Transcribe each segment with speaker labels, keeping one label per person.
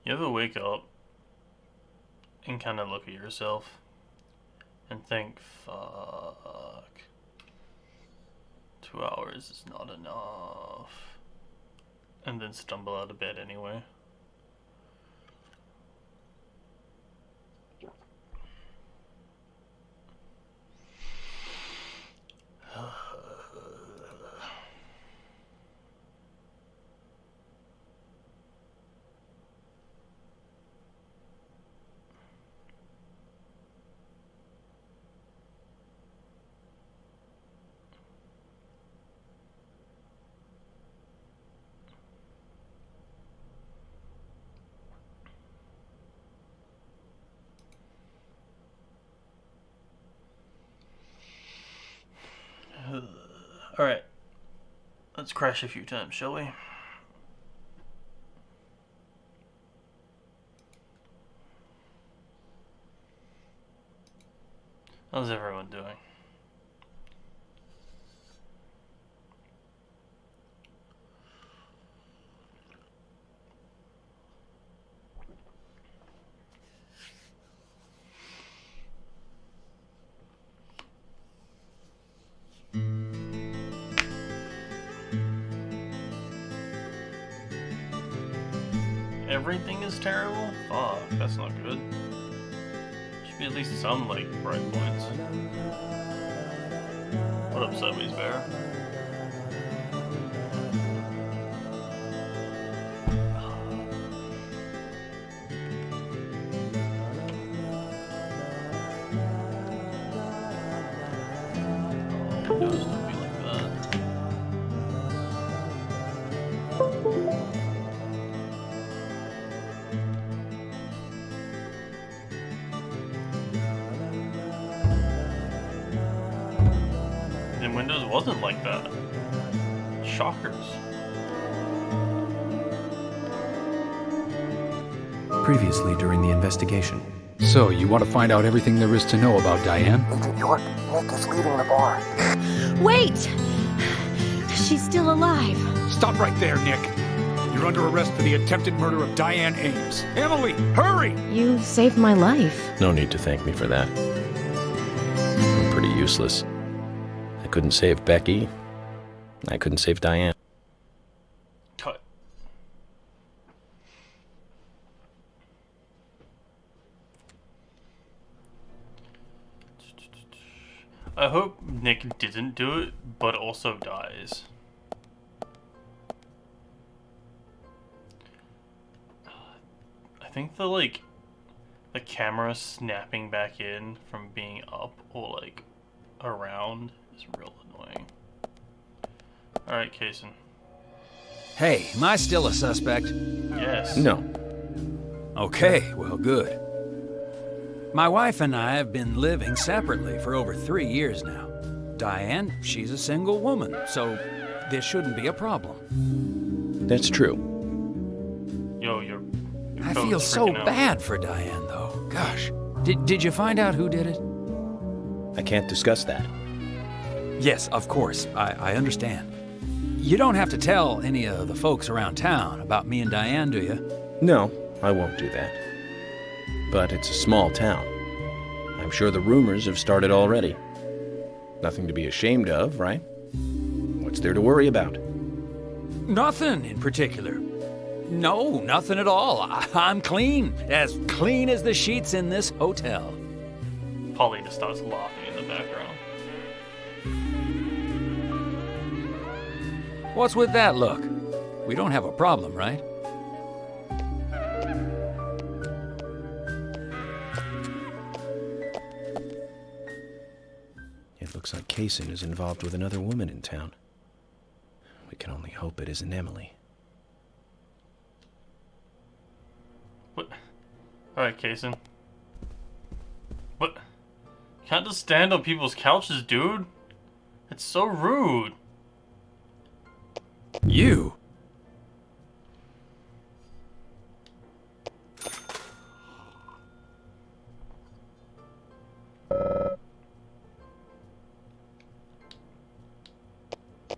Speaker 1: You ever wake up and kind of look at yourself and think, fuck, 2 hours is not enough, and then stumble out of bed anyway? Alright, let's crash a few times, shall we? How's everyone doing? Everything is terrible? Fuck, that's not good. Should be at least some, like, bright points. What up, Sideways Bear? Oh, windows don't be like that. And Windows wasn't like that. Shockers.
Speaker 2: Previously during the investigation.
Speaker 3: So, you want to find out everything there is to know about Diane?
Speaker 4: Agent York, Nick is leaving the bar.
Speaker 5: Wait! She's still alive.
Speaker 3: Stop right there, Nick. You're under arrest for the attempted murder of Diane Ames. Emily, hurry!
Speaker 5: You saved my life.
Speaker 2: No need to thank me for that. I'm pretty useless. I couldn't save Becky. I couldn't save Diane.
Speaker 1: Cut. I hope Nick didn't do it, but also dies. I think the camera snapping back in from being up or like around is real annoying. Alright, Kaysen.
Speaker 6: Hey, am I still a suspect?
Speaker 1: Yes.
Speaker 2: No.
Speaker 6: Okay, well, good. My wife and I have been living separately for over 3 years now. Diane, she's a single woman, so this shouldn't be a problem.
Speaker 2: That's true.
Speaker 1: Yo, your
Speaker 6: I
Speaker 1: phone's
Speaker 6: feel so
Speaker 1: freaking out.
Speaker 6: bad for Diane, though. Gosh. Did you find out who did it?
Speaker 2: I can't discuss that.
Speaker 6: Yes, of course. I understand. You don't have to tell any of the folks around town about me and Diane, do you?
Speaker 2: No, I won't do that. But it's a small town. I'm sure the rumors have started already. Nothing to be ashamed of, right? What's there to worry about?
Speaker 6: Nothing in particular. No, nothing at all. I'm clean. As clean as the sheets in this hotel.
Speaker 1: Paulina starts laughing in the background.
Speaker 6: What's with that look? We don't have a problem, right?
Speaker 2: It looks like Kaysen is involved with another woman in town. We can only hope it isn't Emily.
Speaker 1: What? Alright, Kaysen. What? Can't just stand on people's couches, dude. It's so rude.
Speaker 6: You?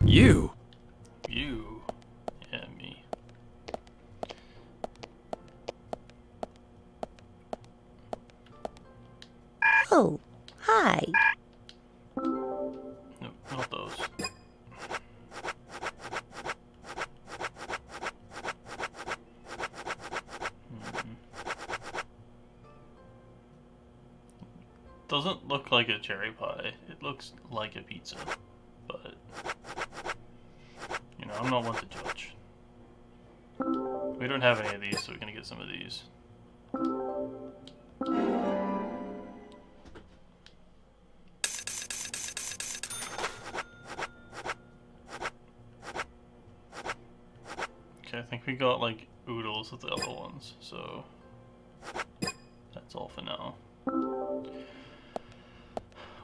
Speaker 6: You?
Speaker 1: You. Yeah, me.
Speaker 7: Oh, hi.
Speaker 1: Nope, not those. Doesn't look like a cherry pie. It looks like a pizza, but you know, I'm not one to judge. We don't have any of these, so we're gonna get some of these. Okay, I think we got like oodles of the other ones, so that's all for now.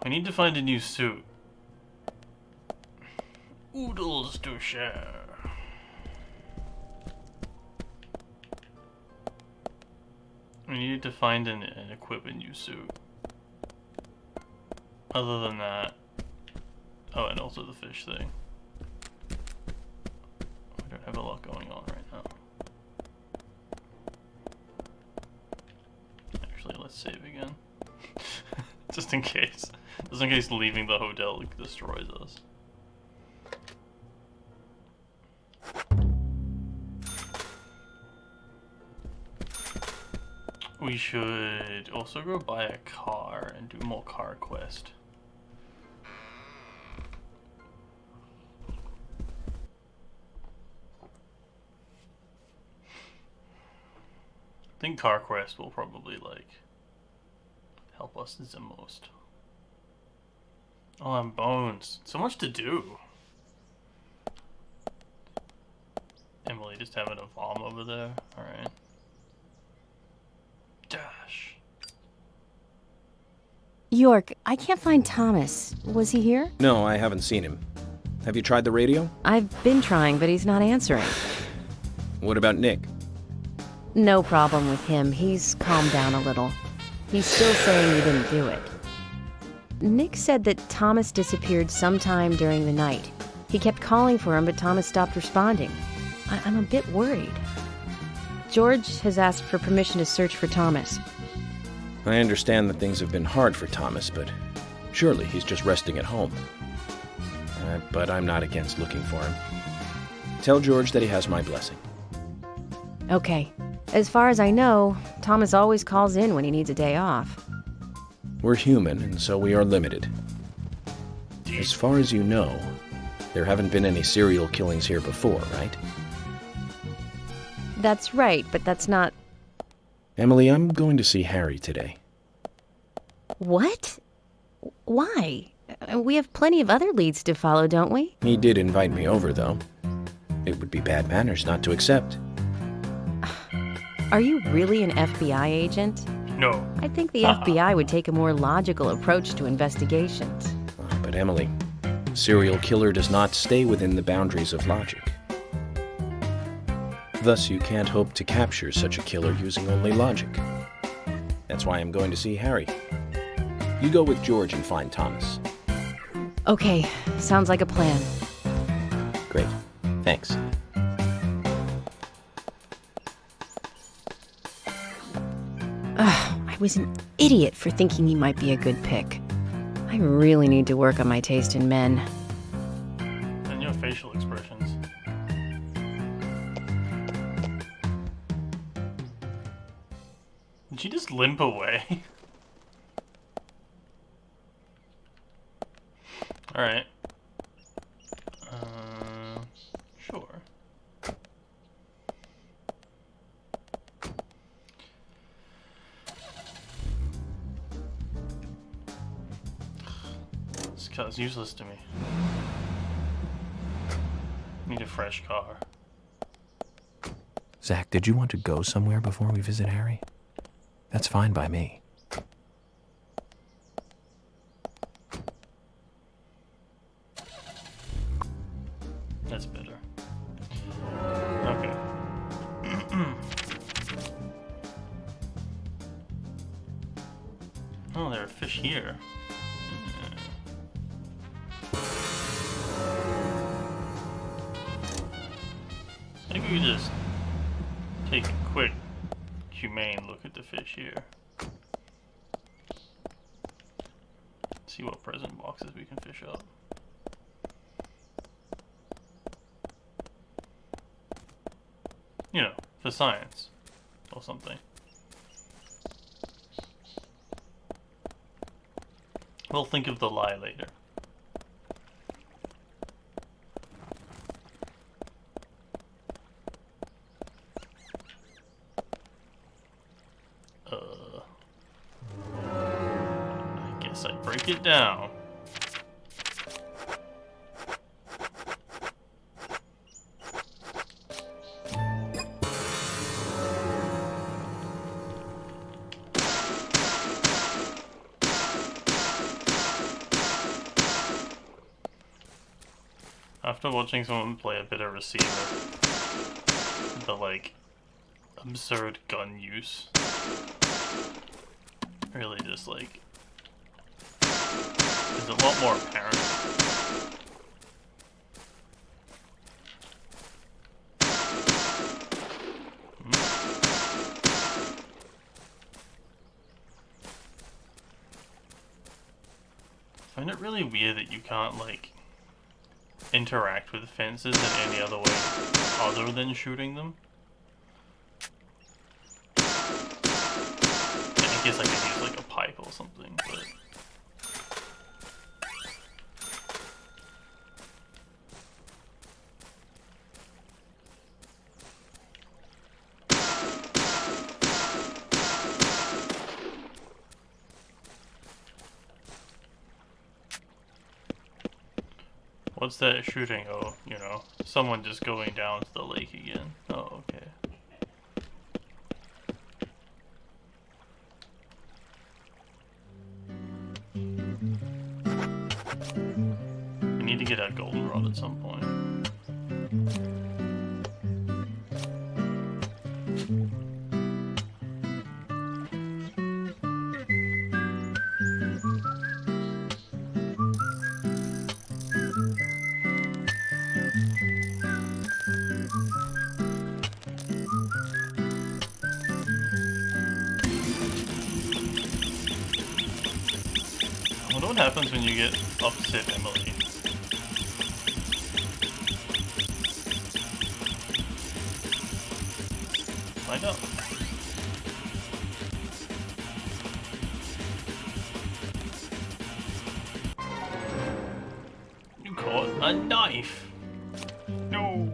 Speaker 1: We need to find a new suit. Oodles to share. We need to find and equip a new suit. Other than that... Oh, and also the fish thing. We don't have a lot going on right now. Actually, let's save again. Just in case. Just in case leaving the hotel destroys us. We should also go buy a car and do more car quest. I think car quest will probably like help us the most. Oh, and bones. So much to do. Emily just having a vom over there. Alright. Dash.
Speaker 5: York, I can't find Thomas. Was he here?
Speaker 2: No, I haven't seen him. Have you tried the radio?
Speaker 5: I've been trying, but he's not answering.
Speaker 2: What about Nick?
Speaker 5: No problem with him. He's calmed down a little. He's still saying he didn't do it. Nick said that Thomas disappeared sometime during the night. He kept calling for him, but Thomas stopped responding. I'm a bit worried. George has asked for permission to search for Thomas.
Speaker 2: I understand that things have been hard for Thomas, but surely he's just resting at home. But I'm not against looking for him. Tell George that he has my blessing.
Speaker 5: Okay. As far as I know, Thomas always calls in when he needs a day off.
Speaker 2: We're human, and so we are limited. As far as you know, there haven't been any serial killings here before, right?
Speaker 5: That's right, but that's not...
Speaker 2: Emily, I'm going to see Harry today.
Speaker 5: What? Why? We have plenty of other leads to follow, don't we?
Speaker 2: He did invite me over, though. It would be bad manners not to accept.
Speaker 5: Are you really an FBI agent?
Speaker 1: No.
Speaker 5: I think the FBI would take a more logical approach to investigations.
Speaker 2: But Emily, a serial killer does not stay within the boundaries of logic. Thus, you can't hope to capture such a killer using only logic. That's why I'm going to see Harry. You go with George and find Thomas.
Speaker 5: Okay, sounds like a plan.
Speaker 2: Great. Thanks.
Speaker 5: I was an idiot for thinking he might be a good pick. I really need to work on my taste in men.
Speaker 1: And your facial expressions. Did she just limp away? Alright. Sure. This car's useless to me. Need a fresh car.
Speaker 2: Zach, did you want to go somewhere before we visit Harry? That's fine by me.
Speaker 1: That's better. Okay. Oh, there are fish here. Maybe we just take a quick, humane look at the fish here. see what present boxes we can fish up. You know, for science or something. We'll think of the lie later. I guess I'd break it down. After watching someone play a bit of receiver, the like absurd gun use really just like is a lot more apparent. I find it really weird that you can't like interact with fences in any other way other than shooting them. I guess I could use like a pipe or something, but what's that shooting? Oh, you know, someone just going down to the lake again. Oh, okay. We need to get a goldenrod at some point. I wonder what happens when you get opposite Emily. Find out. You caught a knife. No.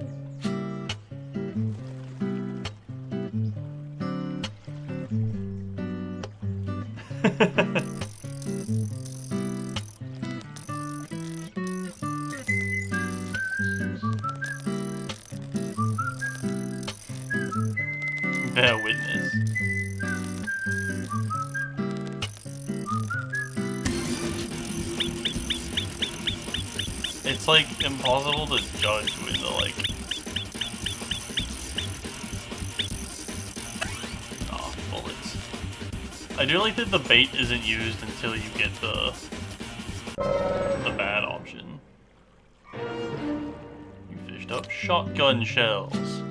Speaker 1: Bear witness. It's like impossible to judge with the like. Oh, bullets. I do like that the bait isn't used until you get the bad option. You fished up shotgun shells.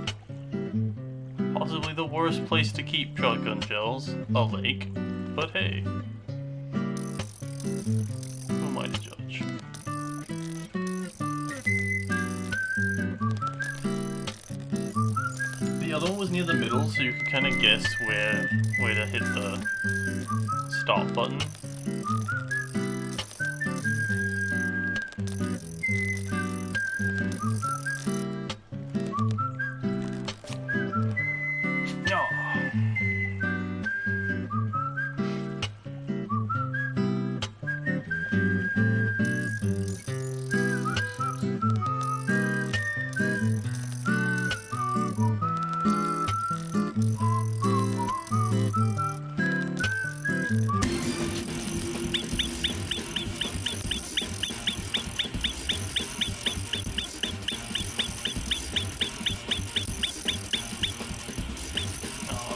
Speaker 1: Possibly the worst place to keep shotgun shells, a lake, but hey, who am I to judge? The other one was near the middle, so you could kind of guess where to hit the stop button.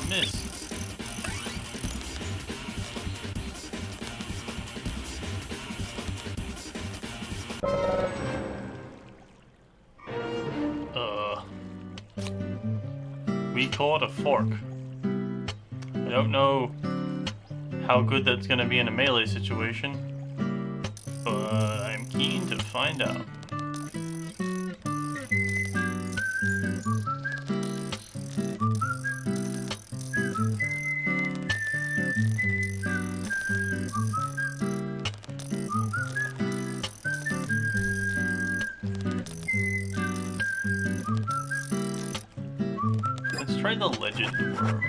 Speaker 1: Miss. We caught a fork. I don't know how good that's gonna be in a melee situation. keen to find out. Let's try the legend worm.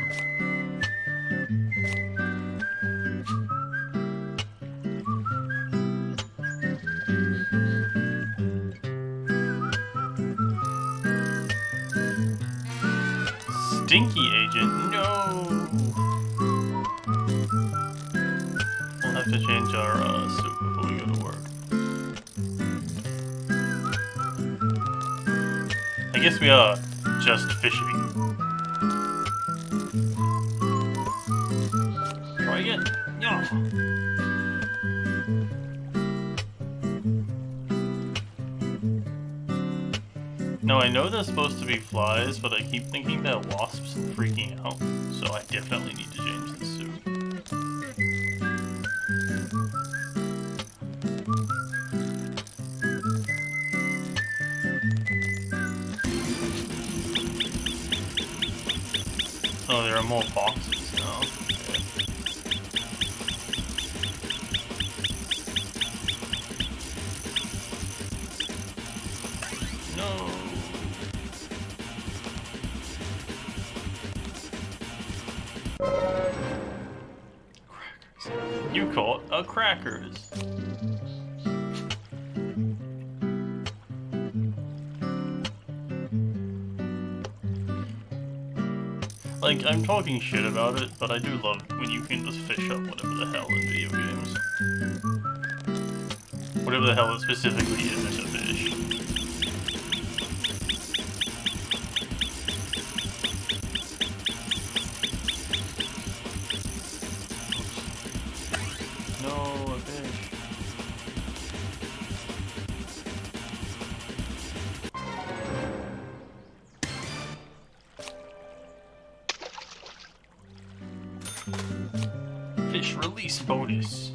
Speaker 1: Stinky agent, no! We'll have to change our suit before we go to work. I guess we are just fishing. Try again. Yeah. No, I know they're supposed to be flies, but I keep thinking they're wasps and freaking out, so I definitely need to change this suit. Oh, there are more boxes now. Okay. No. Crackers. You caught a crackers. Like, I'm talking shit about it, but I do love when you can just fish up whatever the hell in video games. Whatever the hell it specifically isn't a fish. Oops. No, a fish. Fish release bonus.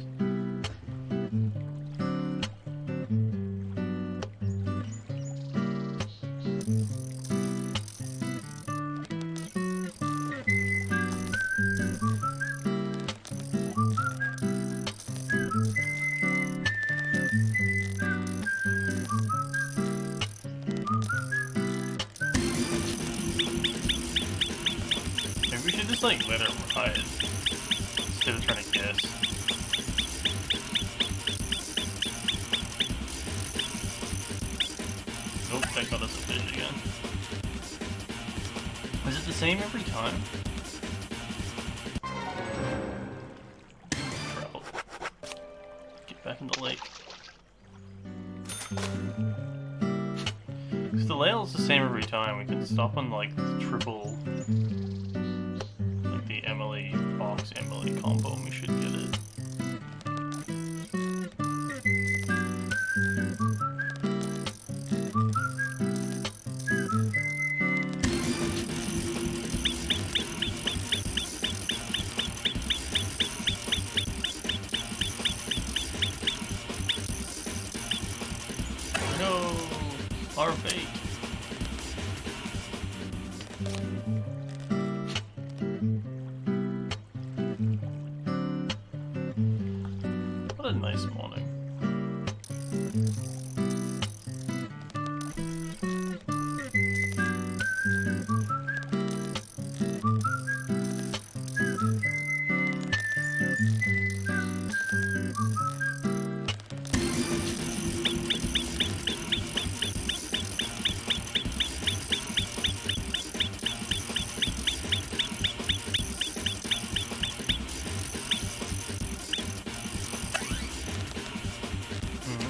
Speaker 1: Maybe we should just like let it ride. Instead of trying to guess. Nope, that got us a fish again. Is it the same every time? Trout. Get back in the lake. Because the layout's the same every time. We can stop on like the triple. Like the Emily Fox Emily combo, and we should get it. No, our bait. What a nice morning.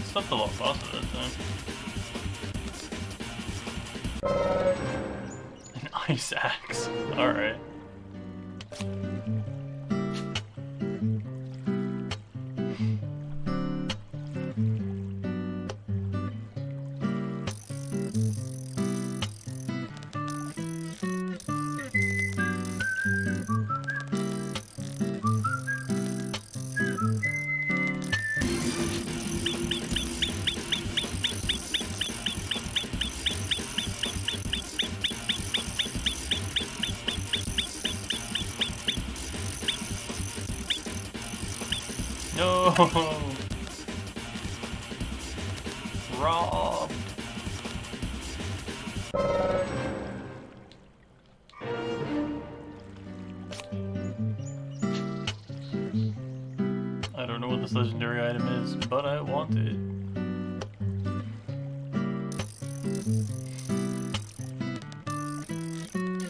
Speaker 1: Stopped a lot faster that time. An ice axe. Alright. No! Robbed! I don't know what this legendary item is, but I want it.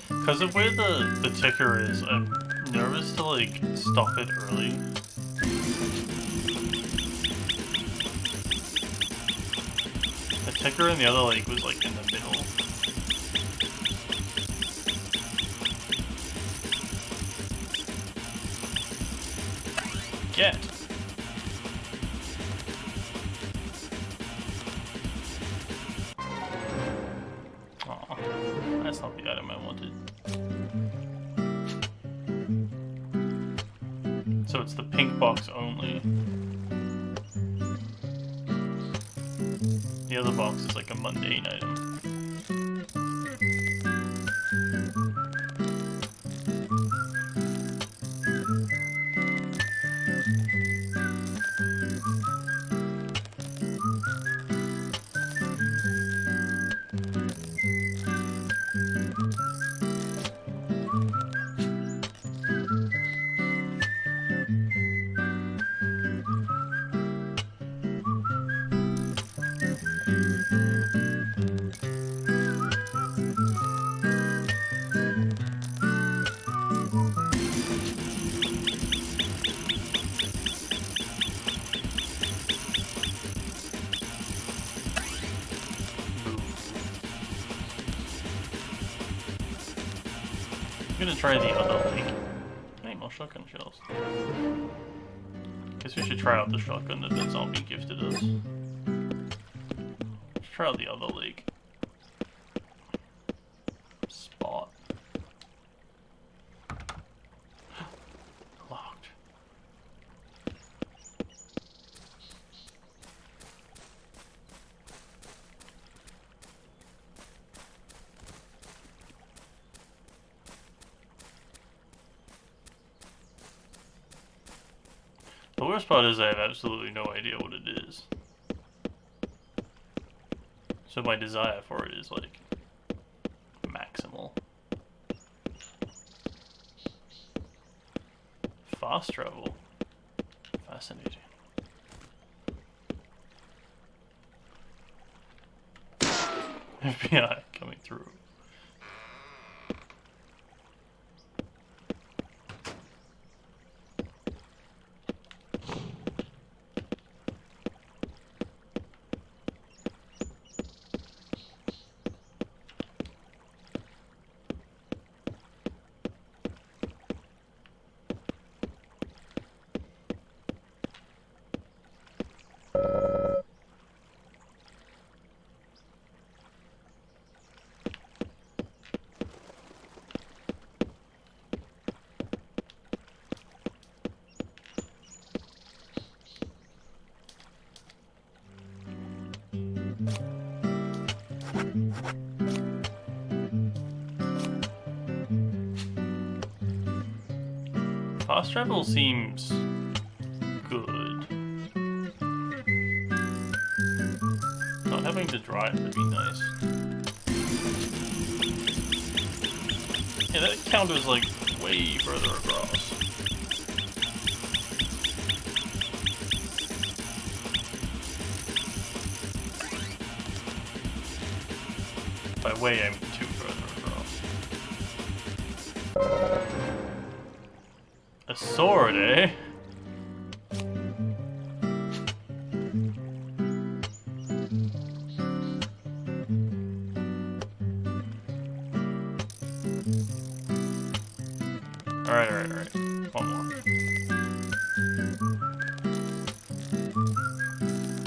Speaker 1: Because of where the ticker is, I'm nervous to like stop it early. The ticker in the other lake was like in the middle. Get! Aw, that's not the item I wanted. So it's the pink box only. The other box is like a mundane item. I'm gonna try the other lake. Hey, more shotgun shells. Guess we should try out the shotgun that the zombie gifted us. Let's try out the other lake. Spot. Locked. The worst part is I have absolutely no idea what it is. So my desire for it is like maximal. Fast travel. Fascinating. FBI coming through. Fast travel seems good. Not having to drive would be nice. Yeah, that counters like way further across. By way, I mean two further across. A sword, eh? Alright. One more.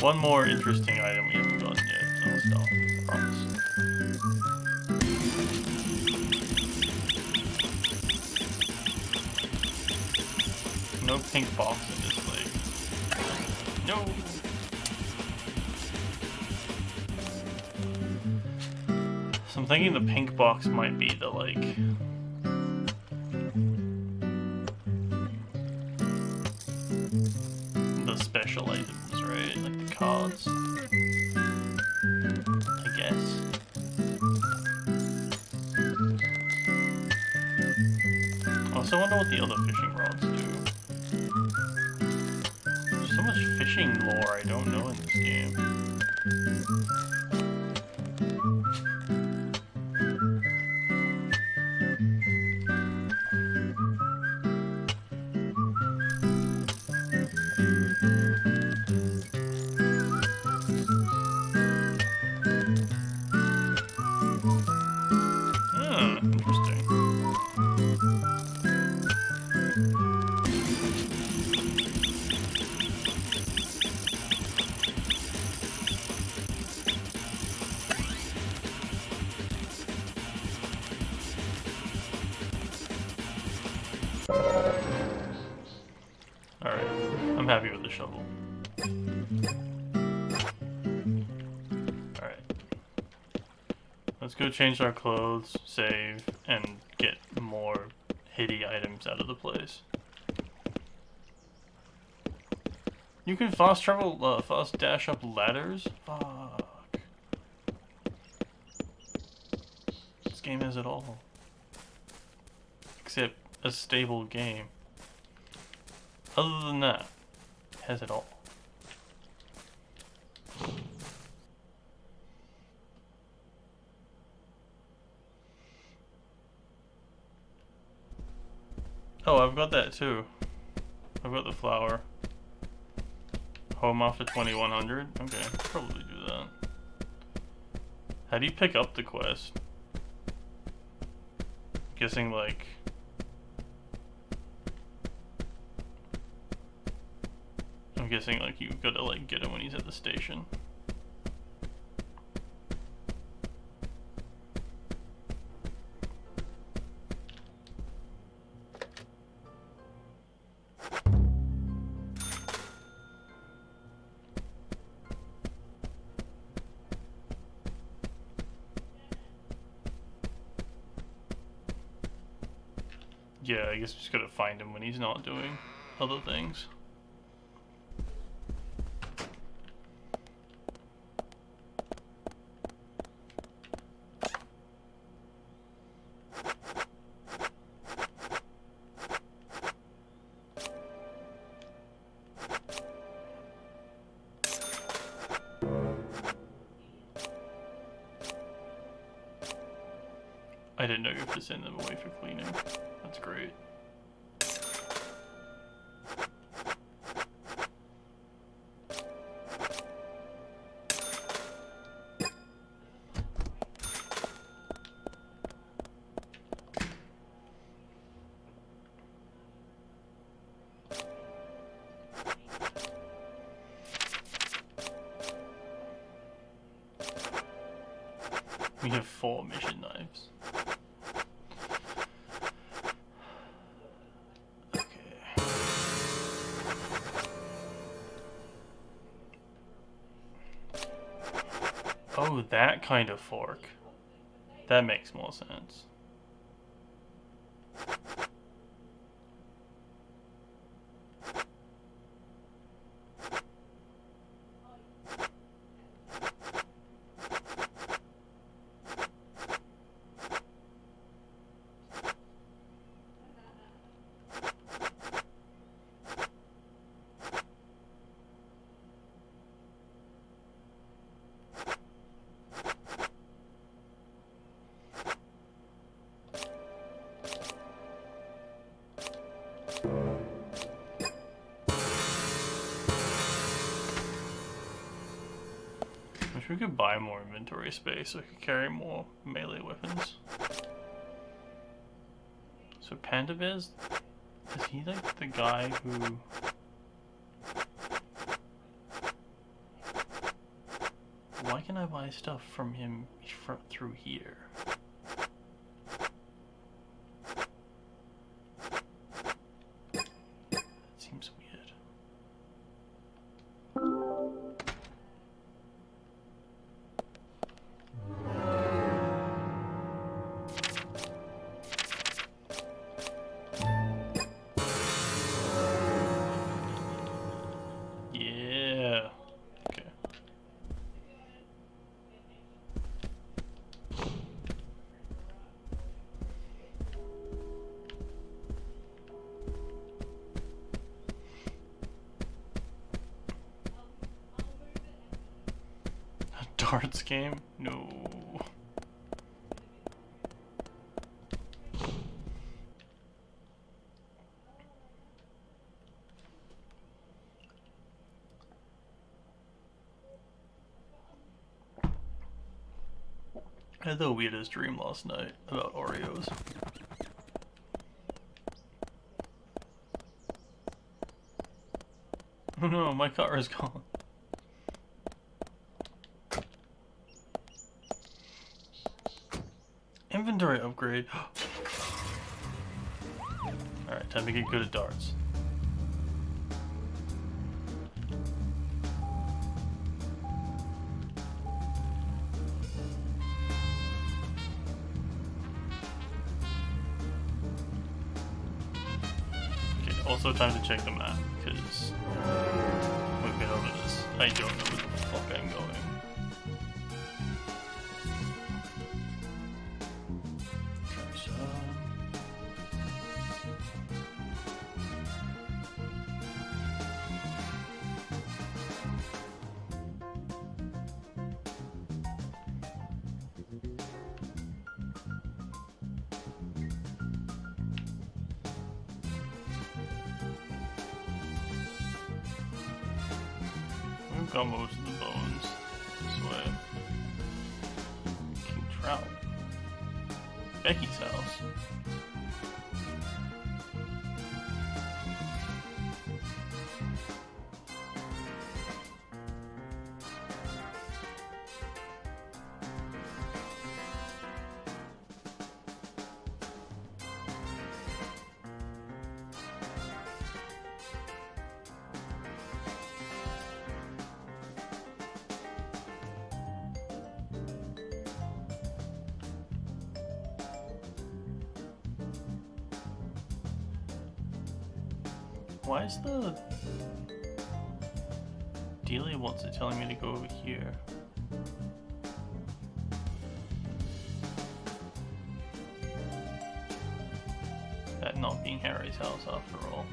Speaker 1: One more interesting item we haven't gotten yet, and I'll stop. I promise. No pink box in this lake. No! So I'm thinking the pink box might be the, like... the special items, right? Like the cards. I guess. I also wonder what the other fishing rods do. There's so much fishing lore I don't know in this game. Interesting. Alright, I'm happy with the shovel. Alright. Let's go change our clothes, save, and get more hitty items out of the place. You can fast travel, fast dash up ladders? Fuck. This game has it all. Except a stable game. Other than that, it has it all. Oh, I've got that too. I've got the flower. Home after 2100? Okay, I'll probably do that. How do you pick up the quest? Guessing like... I'm guessing like you've got to like get him when he's at the station. Yeah, I guess we just gotta find him when he's not doing other things. I didn't know you have to send them away for cleaning. That's great. We have 4 mission knives. Oh, that kind of fork. That makes more sense. Wish we could buy more inventory space so we could carry more melee weapons. So Panda Bears, is he like the guy who... Why can I buy stuff from him through here? That seems weird. darts game? No. I had the weirdest dream last night about Oreos. Oh no, my car is gone. Inventory upgrade. Alright, time to get good at darts. Okay, also time to check the map, because we've been over this. I don't know where the fuck I'm going. We've got most of the bones this way. King Trout. Becky's house. Why is the Delia wants it telling me to go over here? That not being Harry's house after all.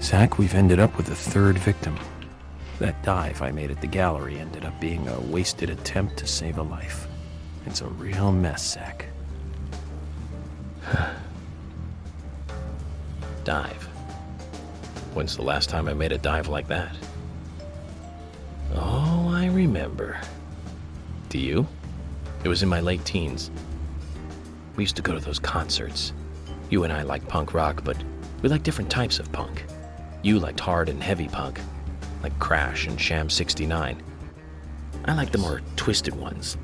Speaker 2: Zach, we've ended up with a third victim. That dive I made at the gallery ended up being a wasted attempt to save a life. It's a real mess, Zach. Dive. When's the last time I made a dive like that? Oh, I remember. Do you? It was in my late teens. We used to go to those concerts. You and I like punk rock, but we like different types of punk. You liked hard and heavy punk, like Crash and Sham 69. I like the more twisted ones,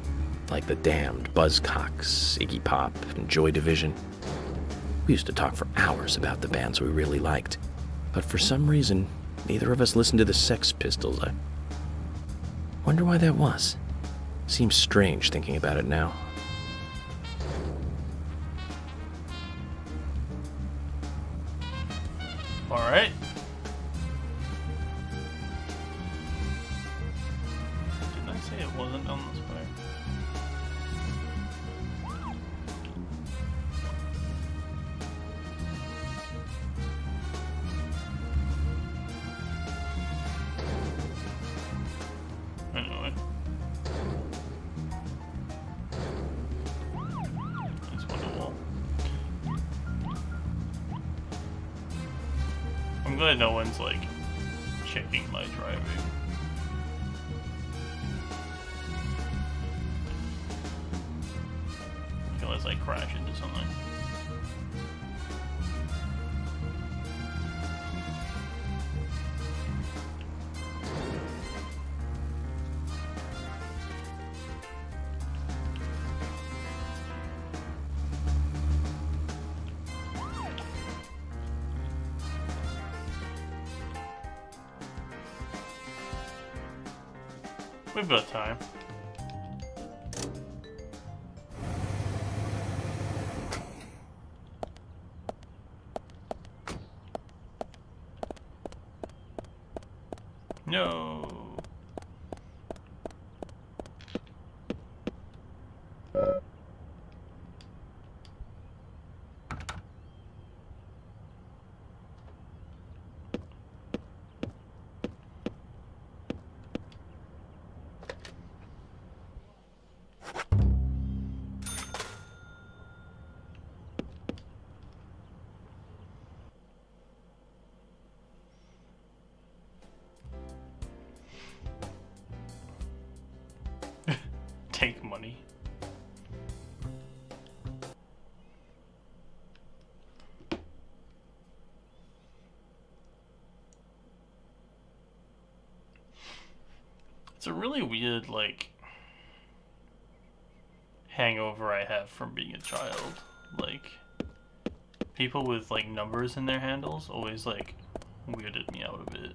Speaker 2: like The Damned, Buzzcocks, Iggy Pop, and Joy Division. We used to talk for hours about the bands we really liked, but for some reason, neither of us listened to the Sex Pistols. I wonder why that was. Seems strange thinking about it now.
Speaker 1: Alright. Didn't I say it wasn't down this way? Anyway. It's Wonderwall. I'm glad no one's like checking my driving. Unless I crash into something. We've got time. No. Take money. It's a really weird, like, hangover I have from being a child. Like, people with, like, numbers in their handles always, like, weirded me out a bit.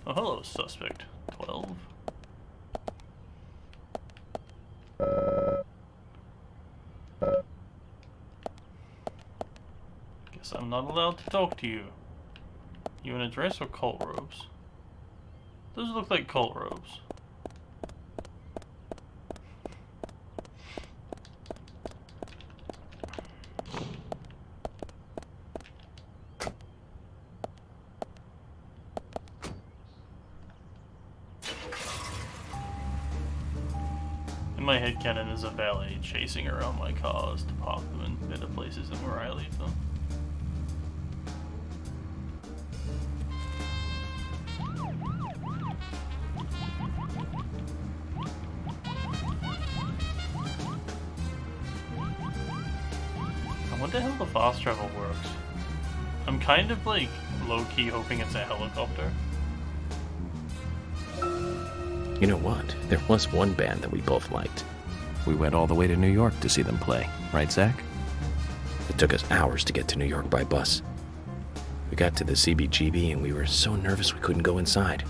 Speaker 1: Oh, hello, suspect 12. Guess I'm not allowed to talk to you. You in a dress or cult robes? Those look like cult robes. In my headcanon is a valet chasing around my cars to park them in better places than where I leave them. I wonder how the fast travel works. I'm kind of like low-key hoping it's a helicopter.
Speaker 2: You know what? There was one band that we both liked. We went all the way to New York to see them play, right, Zach? It took us hours to get to New York by bus. We got to the CBGB and we were so nervous we couldn't go inside.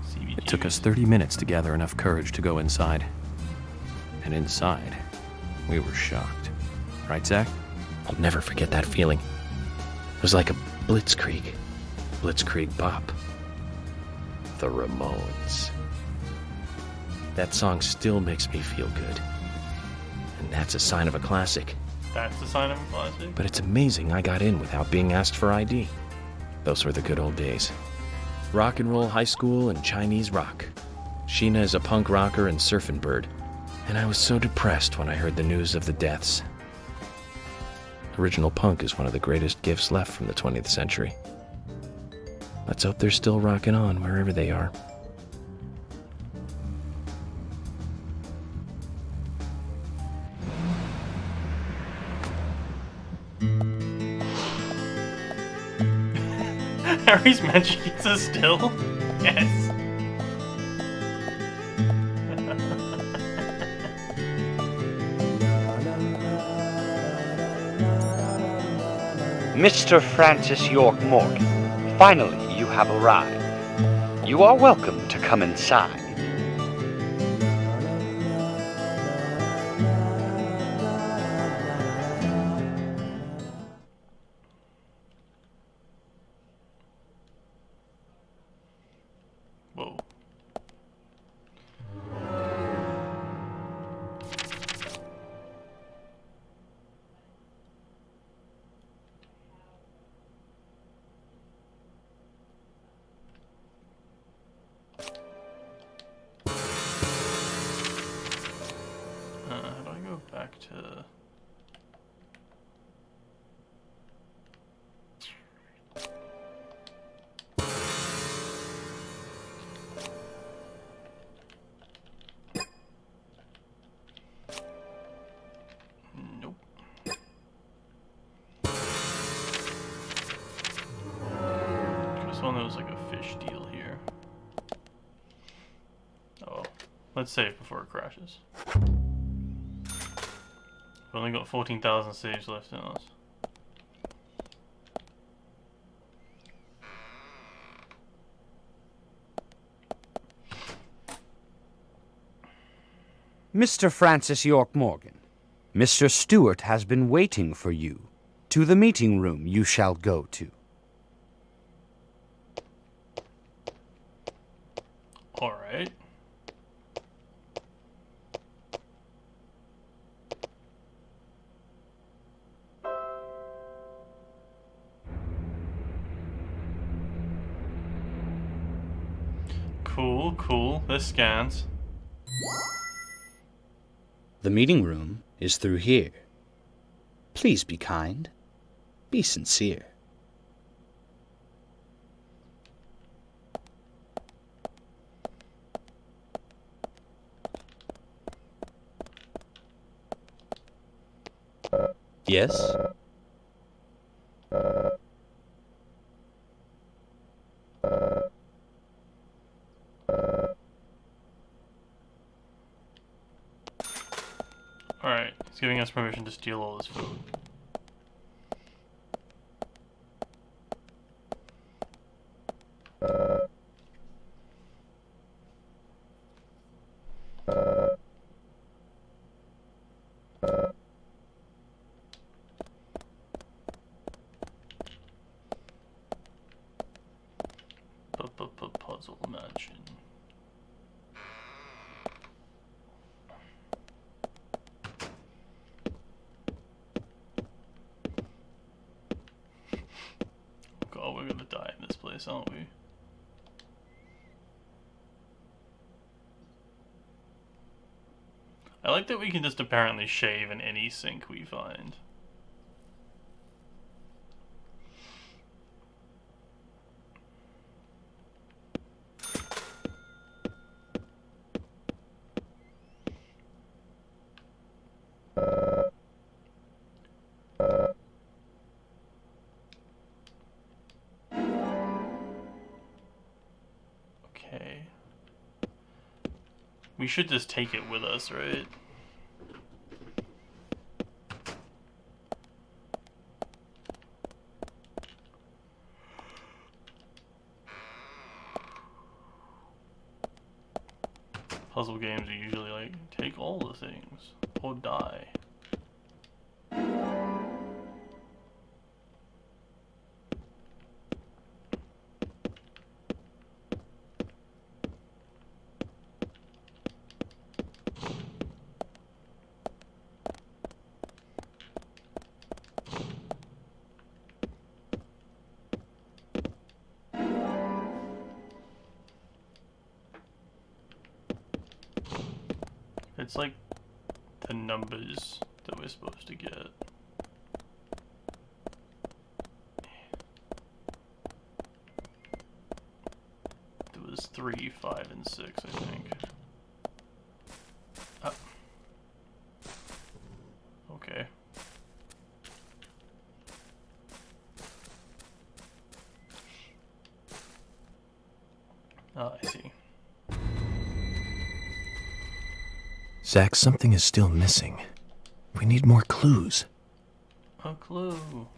Speaker 1: CBG.
Speaker 2: It took us 30 minutes to gather enough courage to go inside. And inside, we were shocked. Right, Zach? I'll never forget that feeling. It was like a blitzkrieg. Blitzkrieg bop. The Ramones. That song still makes me feel good. And that's a sign of a classic.
Speaker 1: That's a sign of a classic?
Speaker 2: But it's amazing I got in without being asked for ID. Those were the good old days. Rock and roll high school and Chinese rock. Sheena is a punk rocker and surfing bird. And I was so depressed when I heard the news of the deaths. Original punk is one of the greatest gifts left from the 20th century. Let's hope they're still rocking on wherever they are.
Speaker 1: Harry's magic is a still? Yes.
Speaker 7: Mr. Francis York Morgan, finally you have arrived. You are welcome to come inside.
Speaker 1: Whoa. How do I go back to... Nope. This one, there was like a fish deal here. Oh, let's save before it crashes. We've only got 14,000 saves left in us.
Speaker 7: Mr. Francis York Morgan, Mr. Stewart has been waiting for you. To the meeting room you shall go to.
Speaker 1: Alright. Cool, cool. This scans.
Speaker 8: The meeting room is through here. Please be kind. Be sincere. Yes?
Speaker 1: Alright, he's giving us permission to steal all this food. Puzzle mansion. God, we're gonna die in this place, aren't we? I like that we can just apparently shave in any sink we find. Okay. We should just take it with us, right? Puzzle games are usually like, take all the things, or die. It's like the numbers that we're supposed to get. It was 3, 5, and 6, I think. Okay. I see.
Speaker 2: Zach, something is still missing. We need more clues.
Speaker 1: A clue.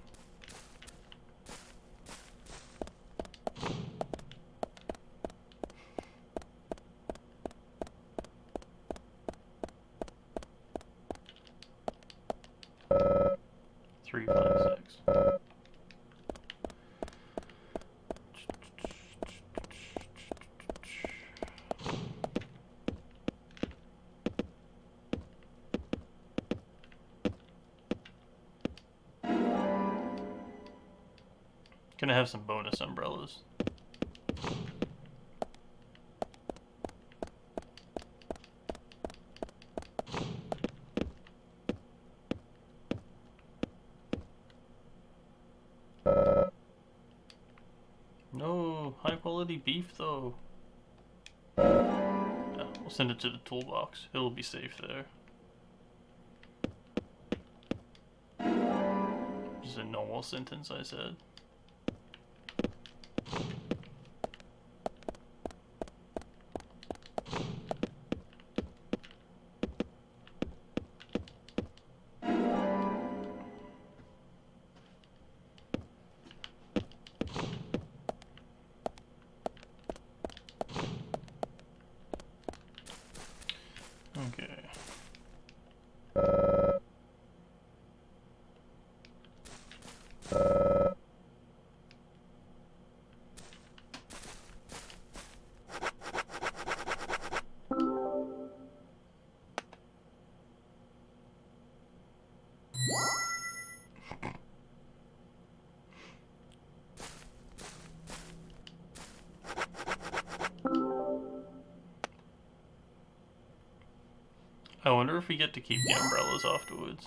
Speaker 1: Three, 5, 6. Gonna have some bonus umbrellas. No, high quality beef though. Yeah, we'll send it to the toolbox. It'll be safe there. Just a normal sentence, I said. Okay. I wonder if we get to keep the umbrellas afterwards.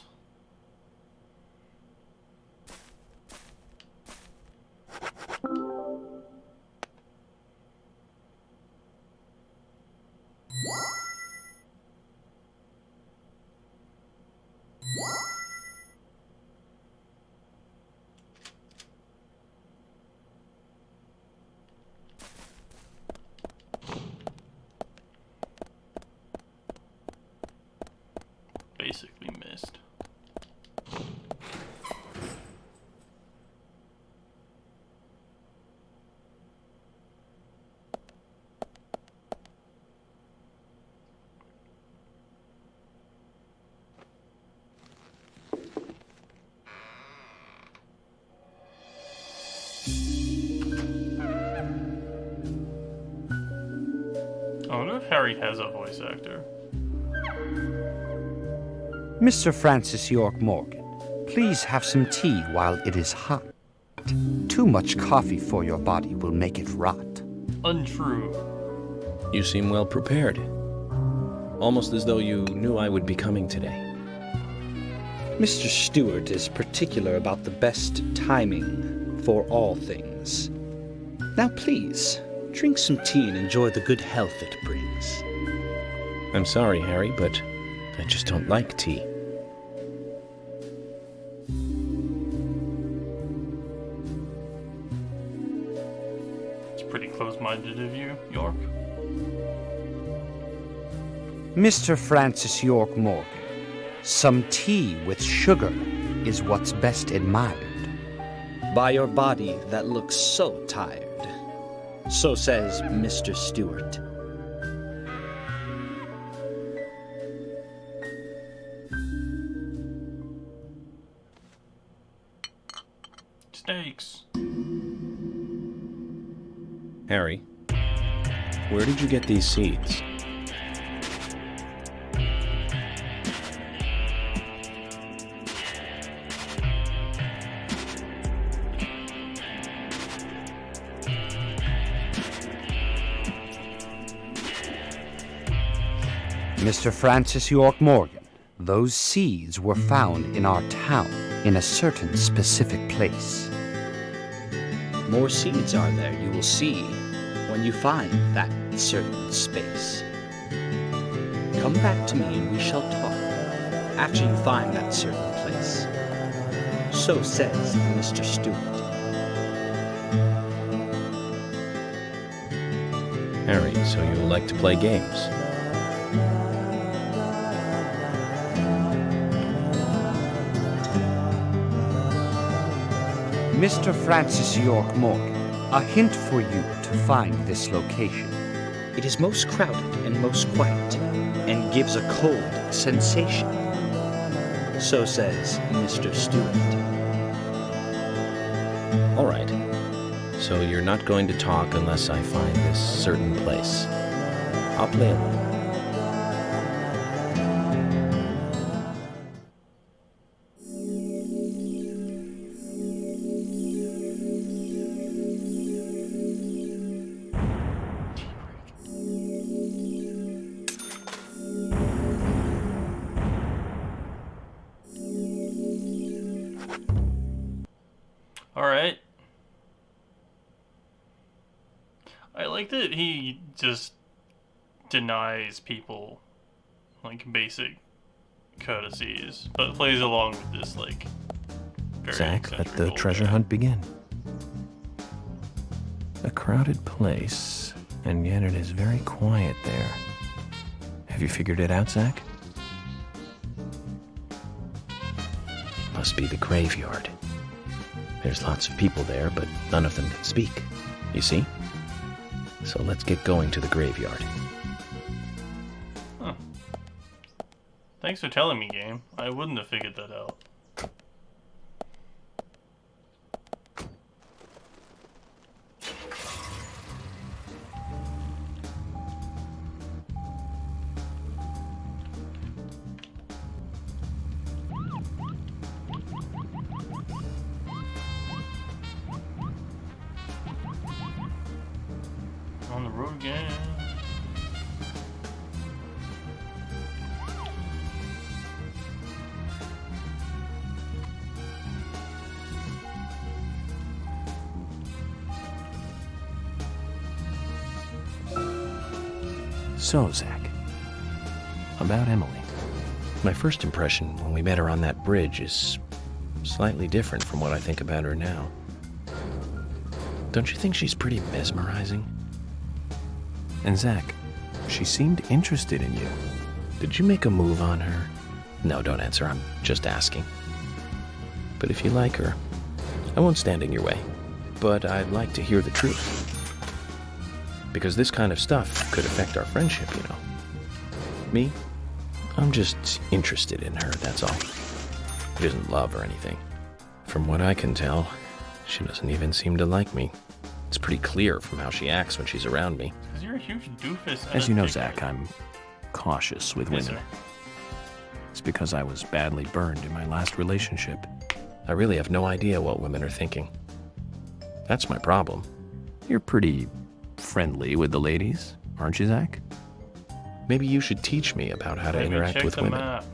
Speaker 1: Basically missed. I wonder if Harry has a voice actor.
Speaker 9: Mr. Francis York Morgan, please have some tea while it is hot. Too much coffee for your body will make it rot.
Speaker 1: Untrue.
Speaker 2: You seem well prepared. Almost as though you knew I would be coming today.
Speaker 8: Mr. Stewart is particular about the best timing for all things. Now please, drink some tea and enjoy the good health it brings.
Speaker 2: I'm sorry, Harry, but I just don't like tea.
Speaker 1: It's pretty close-minded of you, York.
Speaker 9: Mr. Francis York Morgan, some tea with sugar is what's best admired.
Speaker 8: By your body that looks so tired. So says Mr. Stewart.
Speaker 1: Steaks.
Speaker 2: Harry, where did you get these seeds?
Speaker 9: Mr. Francis York Morgan, those seeds were found in our town in a certain specific place.
Speaker 8: More seeds are there, you will see, when you find that certain space. Come back to me and we shall talk after you find that certain place. So says Mr. Stewart.
Speaker 2: Harry, so you like to play games?
Speaker 9: Mr. Francis York Morgan, a hint for you to find this location.
Speaker 8: It is most crowded and most quiet, and gives a cold sensation. So says Mr. Stewart.
Speaker 2: All right. So you're not going to talk unless I find this certain place. I'll play along.
Speaker 1: Alright. I like that he just denies people, like, basic courtesies, but plays along with this, like, very
Speaker 2: Zach, let
Speaker 1: eccentric
Speaker 2: the
Speaker 1: old
Speaker 2: treasure
Speaker 1: guy.
Speaker 2: hunt begin. A crowded place, and yet it is very quiet there. Have you figured it out, Zach? It must be the graveyard. There's lots of people there, but none of them can speak. You see? So let's get going to the graveyard.
Speaker 1: Huh. Thanks for telling me, game. I wouldn't have figured that out. On the road again.
Speaker 2: So, Zach, about Emily. My first impression when we met her on that bridge is slightly different from what I think about her now. Don't you think she's pretty mesmerizing? And Zach, she seemed interested in you. Did you make a move on her? No, don't answer. I'm just asking. But if you like her, I won't stand in your way. But I'd like to hear the truth. Because this kind of stuff could affect our friendship, you know. Me? I'm just interested in her, that's all. It isn't love or anything. From what I can tell, she doesn't even seem to like me. It's pretty clear from how she acts when she's around me.
Speaker 1: Because you're a huge doofus.
Speaker 2: As you know, Zach, I'm cautious with women.
Speaker 1: Sir.
Speaker 2: It's because I was badly burned in my last relationship. I really have no idea what women are thinking. That's my problem. You're pretty friendly with the ladies, aren't you, Zach? Maybe you should teach me about how to interact with women.
Speaker 1: Map.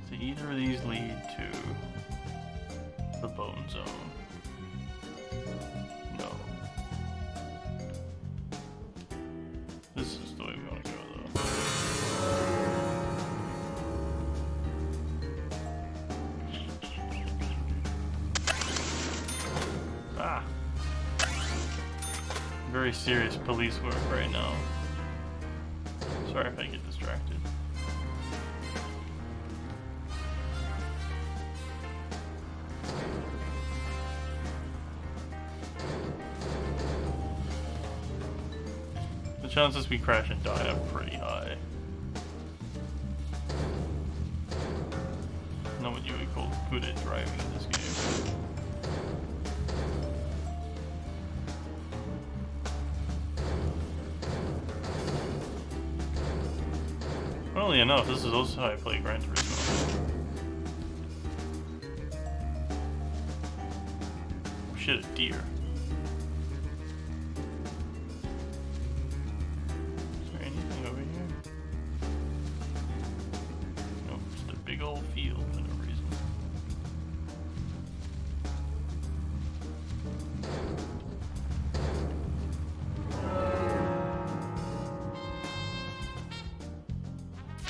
Speaker 1: So either of these lead to the bone zone. No. This is the way we want to go, though. Ah. Very serious police work right now. Sorry if I get distracted. The chances we crash and die are pretty high. Not what you would call good at driving in this game. Funnily enough, this is also how I play Gran Turismo. Oh shit, a deer. Is there anything over here? Nope, just a big old field for no reason.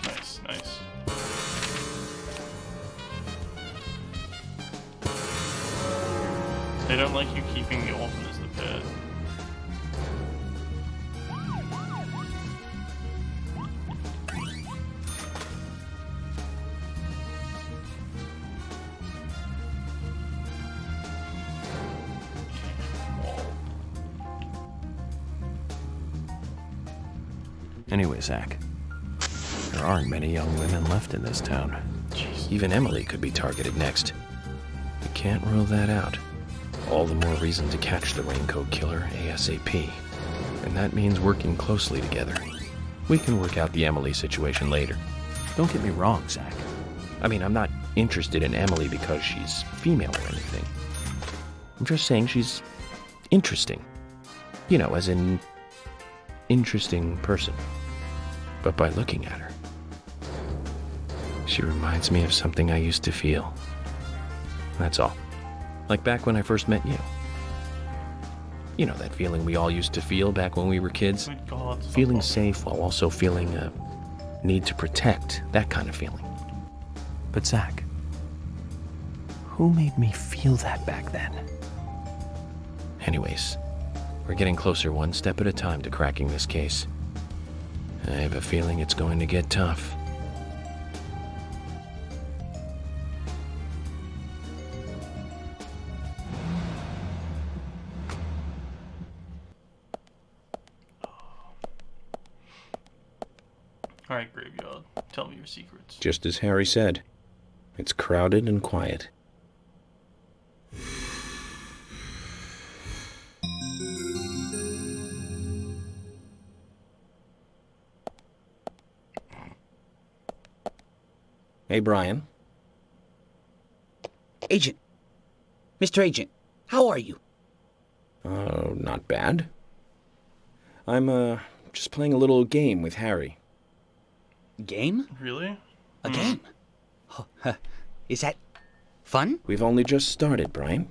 Speaker 1: Nice. They don't like you keeping the orphan as the pet.
Speaker 2: Anyway, Zach, there aren't many young women left in this town.
Speaker 1: Jeez.
Speaker 2: Even Emily could be targeted next. We can't rule that out. All the more reason to catch the Raincoat Killer ASAP. And that means working closely together. We can work out the Emily situation later. Don't get me wrong, Zach. I mean, I'm not interested in Emily because she's female or anything. I'm just saying she's interesting. You know, as in interesting person. But by looking at her, she reminds me of something I used to feel. That's all. Like back when I first met you. You know, that feeling we all used to feel back when we were kids?
Speaker 1: Good God.
Speaker 2: Feeling safe while also feeling a need to protect, that kind of feeling. But Zach, who made me feel that back then? Anyways, we're getting closer one step at a time to cracking this case. I have a feeling it's going to get tough.
Speaker 1: Alright, Graveyard. Tell me your secrets.
Speaker 2: Just as Harry said, it's crowded and quiet. Hey, Brian.
Speaker 10: Agent. Mr. Agent, how are you?
Speaker 2: Not bad. I'm, just playing a little game with Harry.
Speaker 10: Game?
Speaker 1: Really?
Speaker 10: A game? Is that fun?
Speaker 2: We've only just started, Brian.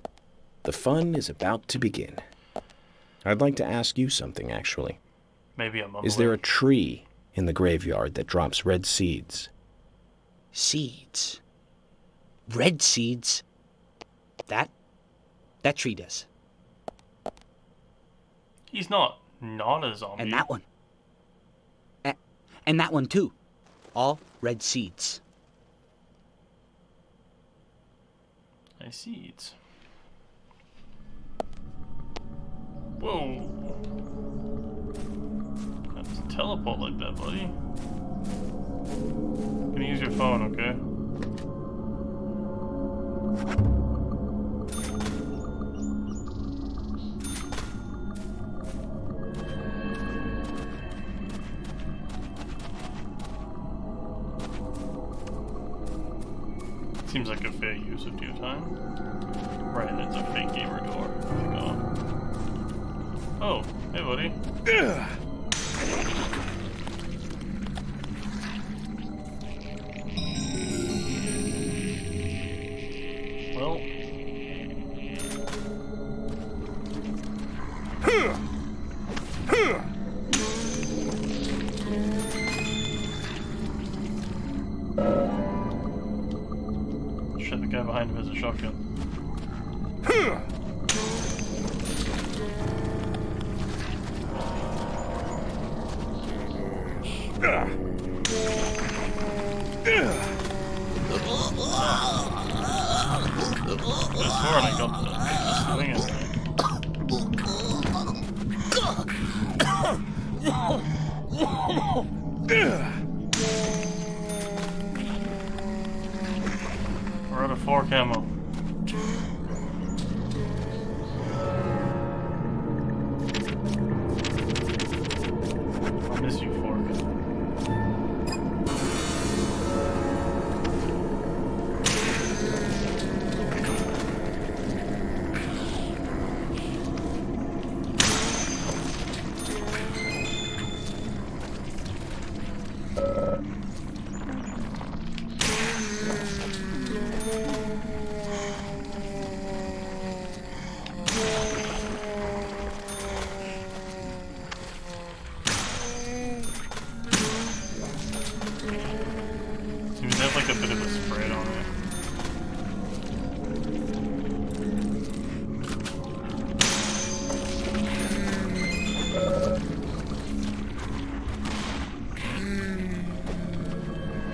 Speaker 2: The fun is about to begin. I'd like to ask you something, actually.
Speaker 1: Maybe I'm
Speaker 2: Is there a tree in the graveyard that drops red seeds?
Speaker 10: Seeds. Red seeds. That tree does.
Speaker 1: He's not a zombie.
Speaker 10: And that one. And that one too. All red seeds.
Speaker 1: I seeds. Whoa. Can't just teleport like that, buddy. Gonna use your phone, okay? Seems like a fair use of your time. Right, it's a fake gamer door. Oh, hey buddy. Well. Shit, the guy behind him has a shotgun. This horn I got the swing in We're out of 4 camo. I miss you, Fork. Seems to have like a bit of a spread on it.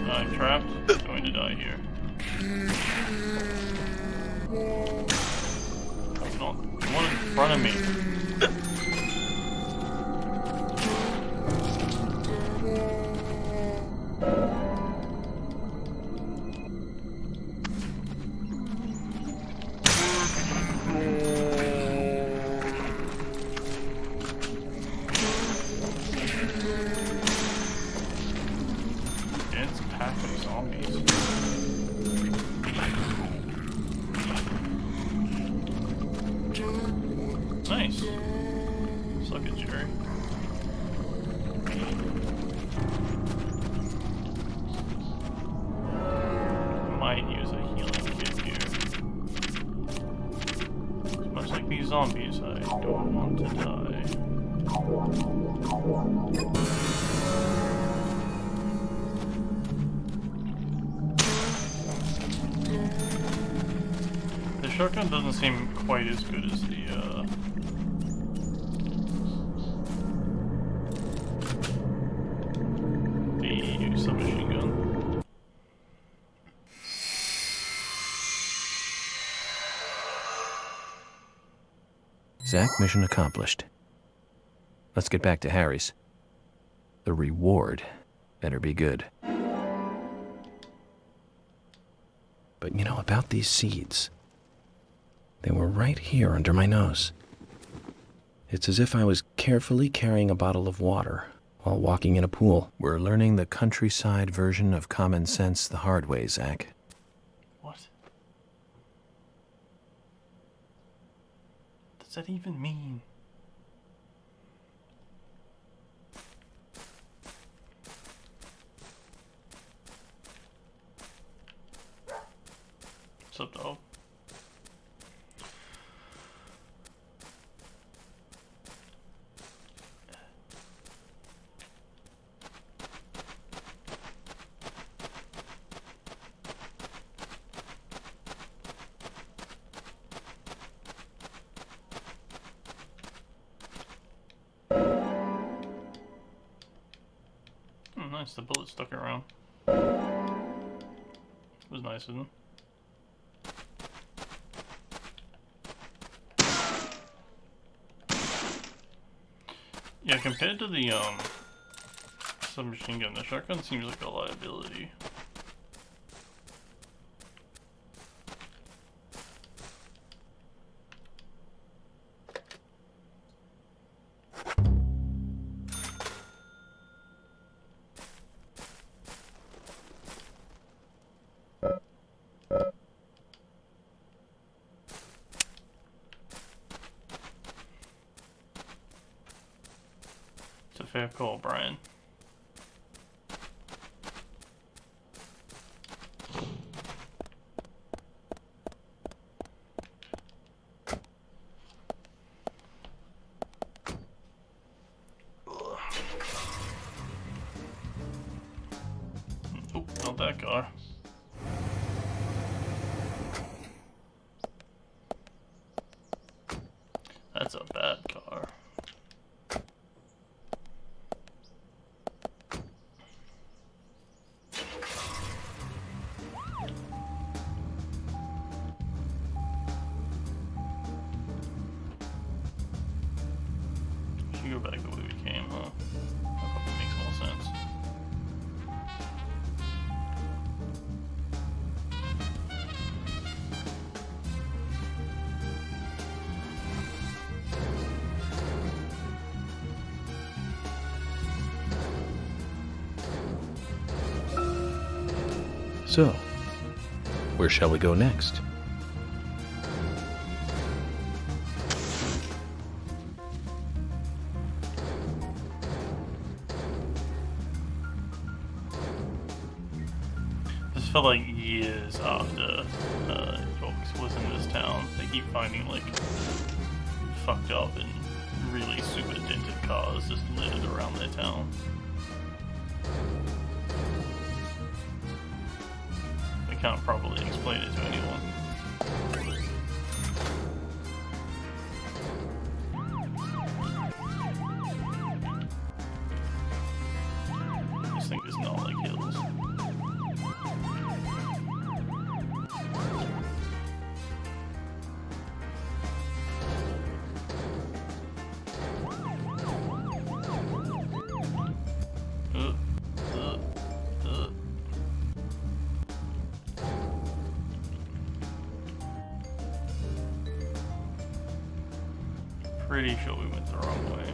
Speaker 1: I'm trapped. I'm going to die here. That's not the one in front of me. Dense pack of zombies. Nice. Suck it, Jerry. Might use a healing kit here. Much like these zombies, I don't want to die. The shotgun doesn't seem quite as good as the submachine gun.
Speaker 2: Zach, mission accomplished. Let's get back to Harry's. The reward better be good. But you know about these seeds? They were right here under my nose. It's as if I was carefully carrying a bottle of water while walking in a pool. We're learning the countryside version of common sense the hard way, Zach.
Speaker 1: What? What does that even mean? What's up, dog? Nice, the bullet stuck around. It was nice, isn't it? Yeah, compared to the submachine gun, the shotgun seems like a liability. It's a fair call, Brian. Oh, not that car. That's a bad car. Should go back the way we came, huh? That probably makes more sense.
Speaker 2: So, where shall we go next?
Speaker 1: This felt like years after York was in this town. They keep finding like fucked up and really super dented cars just littered around their town. They can't properly explain it to anyone. This thing does not like hills. Pretty sure we went the wrong way.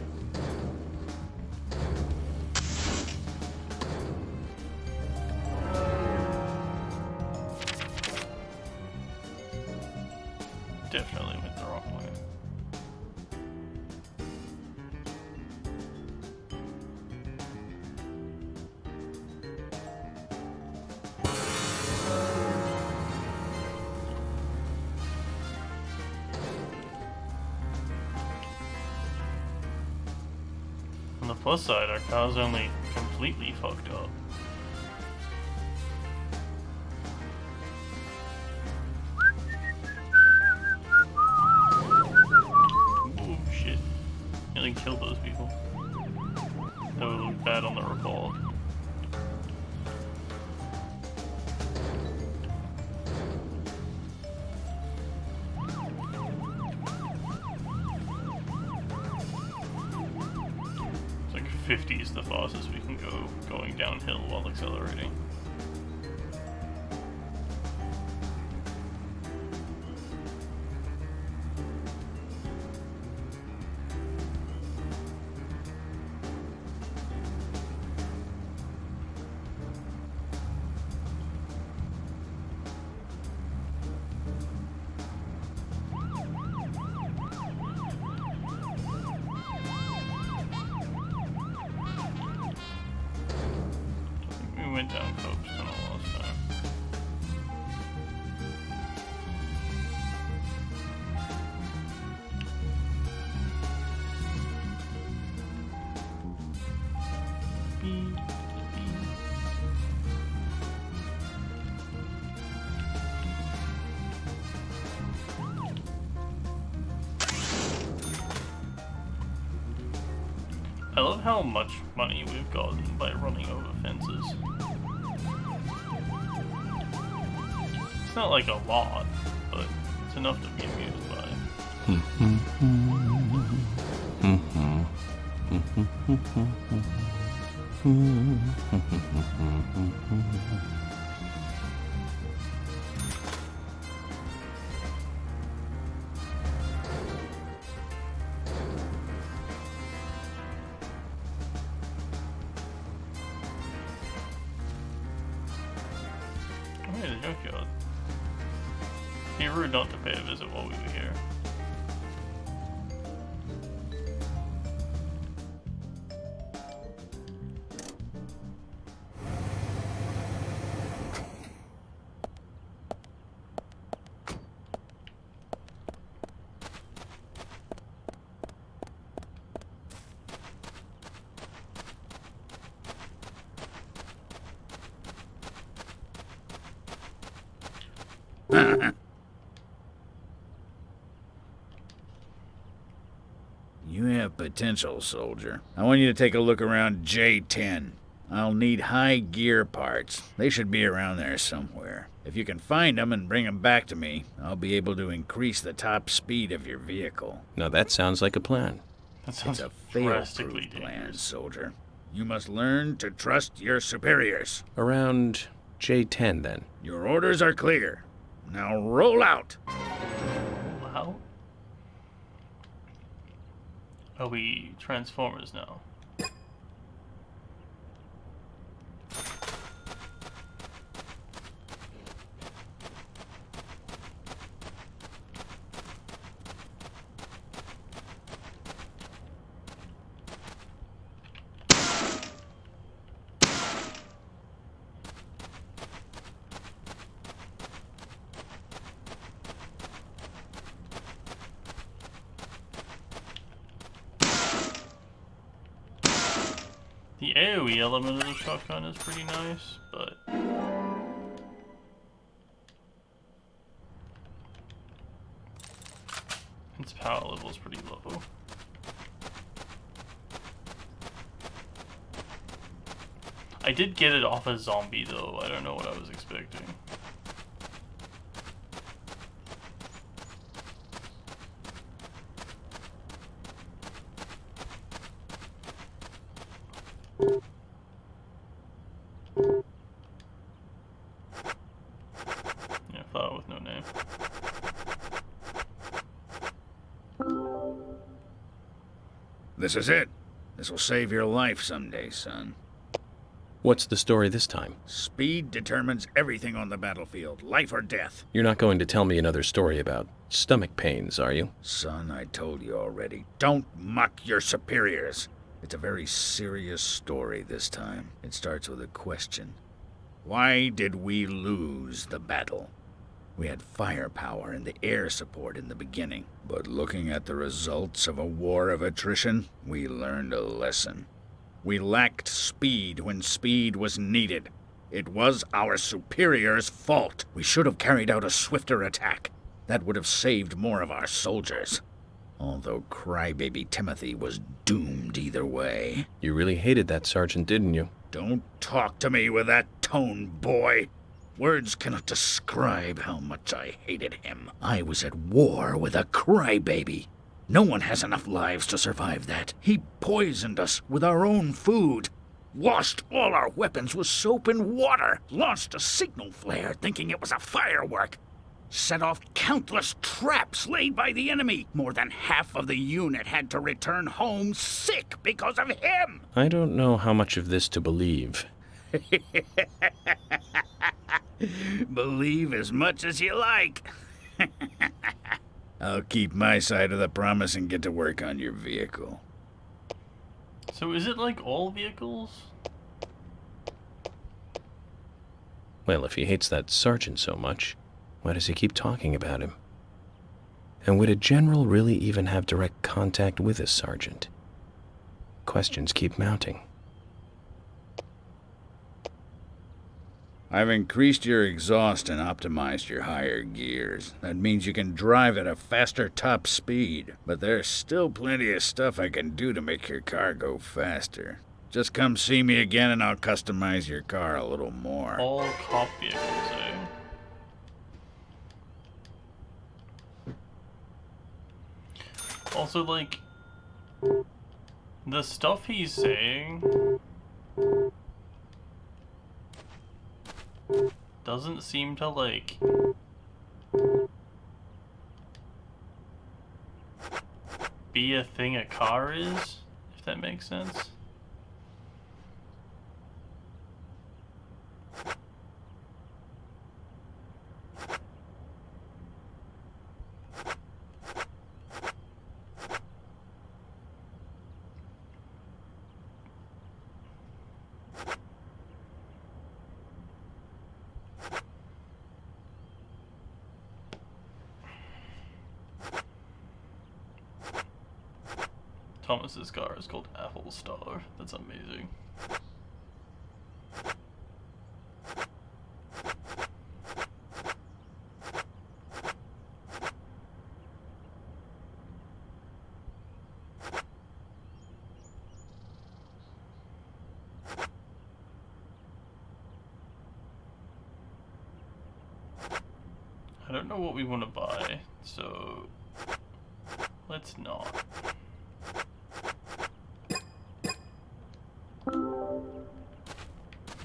Speaker 1: Definitely went the wrong way. On the plus side, our car's only completely fucked up. Oh shit. Nearly killed those people. That would look bad on the report. It's like 50 is the fastest we can go going downhill while accelerating. We went down close. how much money we've gotten by running over fences. It's not like a lot, but it's enough to be amused by. Oh, yeah, the junkyard. Be rude not to pay a visit while we were here.
Speaker 11: You have potential, soldier. I want you to take a look around J10. I'll need high gear parts. They should be around there somewhere. If you can find them and bring them back to me, I'll be able to increase the top speed of your vehicle.
Speaker 2: Now that sounds like a plan.
Speaker 1: That sounds
Speaker 11: It's a fail-proof plan, soldier. You must learn to trust your superiors.
Speaker 2: Around J10, then.
Speaker 11: Your orders are clear. Now roll out!
Speaker 1: Wow. Are we Transformers now? The AoE element of the shotgun is pretty nice, but its power level is pretty low. I did get it off a zombie though, I don't know what I was expecting. Yeah, flower with no name.
Speaker 11: This is it. This will save your life someday, son.
Speaker 2: What's the story this time?
Speaker 11: Speed determines everything on the battlefield, life or death.
Speaker 2: You're not going to tell me another story about stomach pains, are you?
Speaker 11: Son, I told you already. Don't muck your superiors. It's a very serious story this time. It starts with a question. Why did we lose the battle? We had firepower and the air support in the beginning, but looking at the results of a war of attrition, we learned a lesson. We lacked speed when speed was needed. It was our superiors' fault. We should have carried out a swifter attack. That would have saved more of our soldiers. Although crybaby Timothy was doomed either way.
Speaker 2: You really hated that sergeant, didn't you?
Speaker 11: Don't talk to me with that tone, boy. Words cannot describe how much I hated him. I was at war with a crybaby. No one has enough lives to survive that. He poisoned us with our own food, washed all our weapons with soap and water, launched a signal flare thinking it was a firework, set off countless traps laid by the enemy. More than half of the unit had to return home sick because of him.
Speaker 2: I don't know how much of this to believe.
Speaker 11: Believe as much as you like. I'll keep my side of the promise and get to work on your vehicle.
Speaker 1: So is it like all vehicles?
Speaker 2: Well, if he hates that sergeant so much, why does he keep talking about him? And would a general really even have direct contact with a sergeant? Questions keep mounting.
Speaker 11: I've increased your exhaust and optimized your higher gears. That means you can drive at a faster top speed. But there's still plenty of stuff I can do to make your car go faster. Just come see me again and I'll customize your car a little more.
Speaker 1: All cop vehicles, eh? Also, like, the stuff he's saying doesn't seem to, like, be a thing a car is, if that makes sense. Thomas's car is called Apple Star. That's amazing. I don't know what we want to buy, so let's not.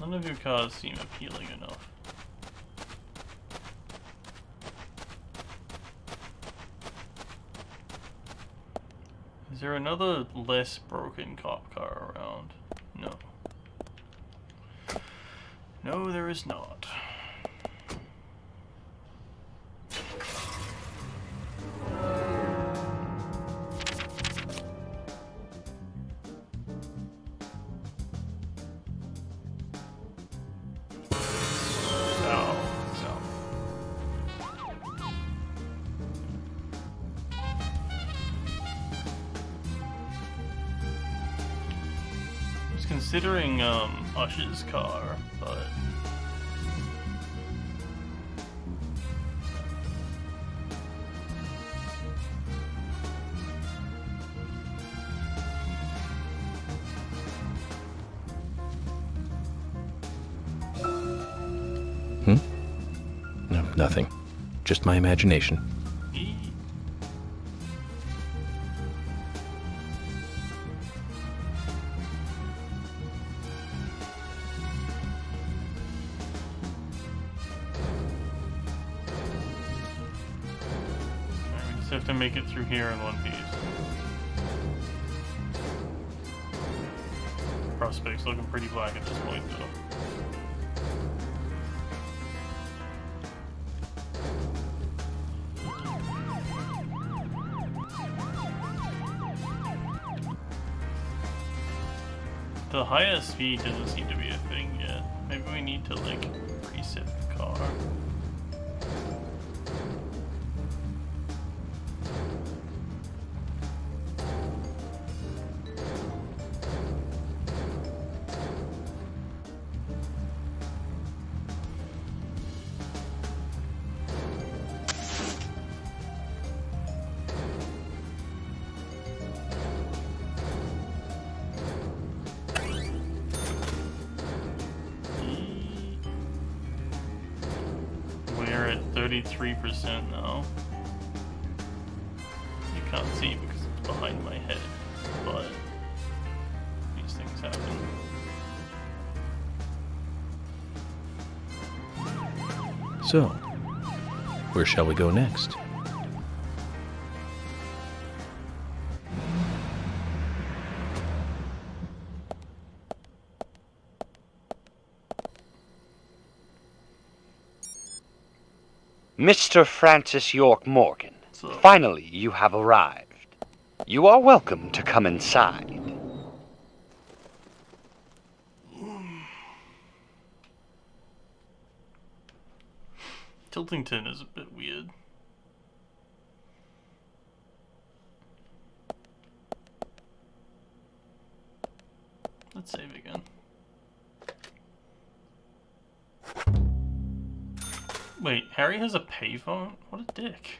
Speaker 1: None of your cars seem appealing enough. Is there another less broken cop car around? No. No, there is not. Considering Ush's car, but
Speaker 2: No, nothing. Just my imagination.
Speaker 1: have to make it through here in one piece. Prospect's looking pretty black at this point, though. The highest speed doesn't seem to be a thing yet. Maybe we need to, like, reset the car. We're at 33% now. You can't see because it's behind my head, but these things happen.
Speaker 2: So, where shall we go next?
Speaker 7: Mr. Francis York Morgan, finally you have arrived. You are welcome to come inside.
Speaker 1: Tiltington is a bit weird. Let's save again. Wait, Harry has a payphone? What a dick.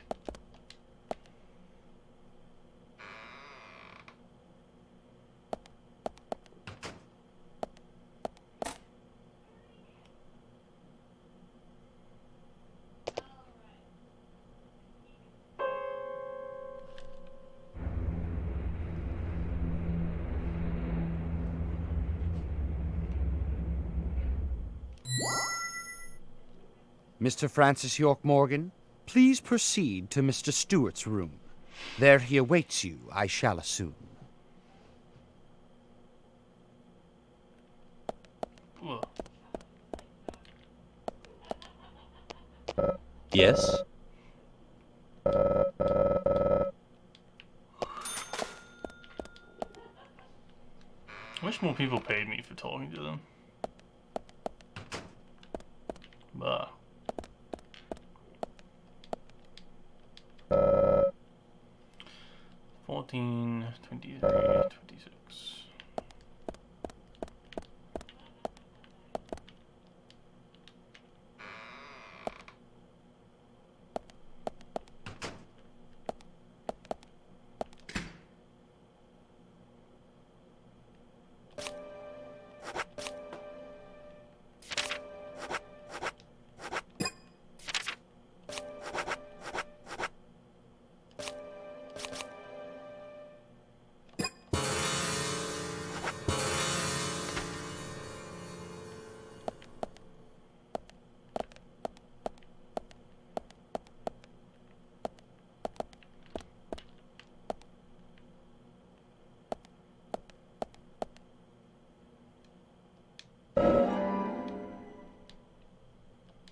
Speaker 9: Mr. Francis York Morgan, please proceed to Mr. Stewart's room. There he awaits you, I shall assume.
Speaker 1: Ugh.
Speaker 8: Yes?
Speaker 1: I wish more people paid me for talking to them. Bah. Uh. 14, 23, 26.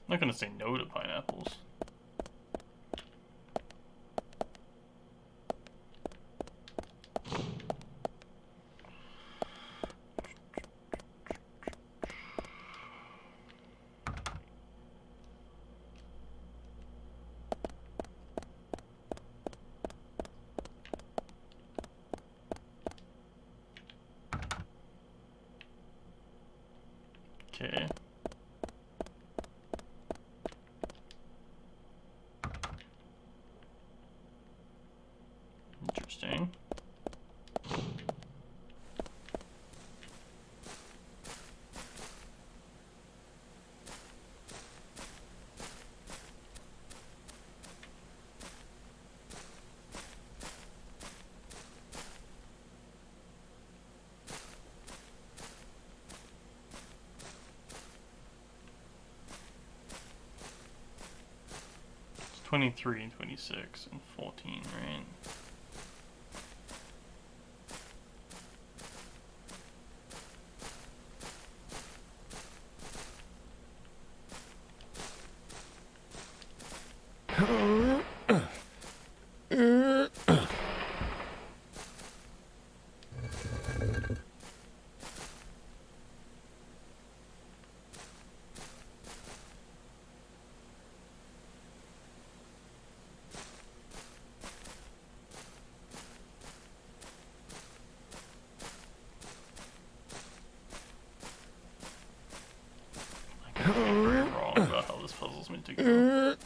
Speaker 1: I'm not gonna say no to pineapples. Okay. Interesting. It's 23 and 26 and 14, right? I'm very wrong about how this puzzle's meant to go.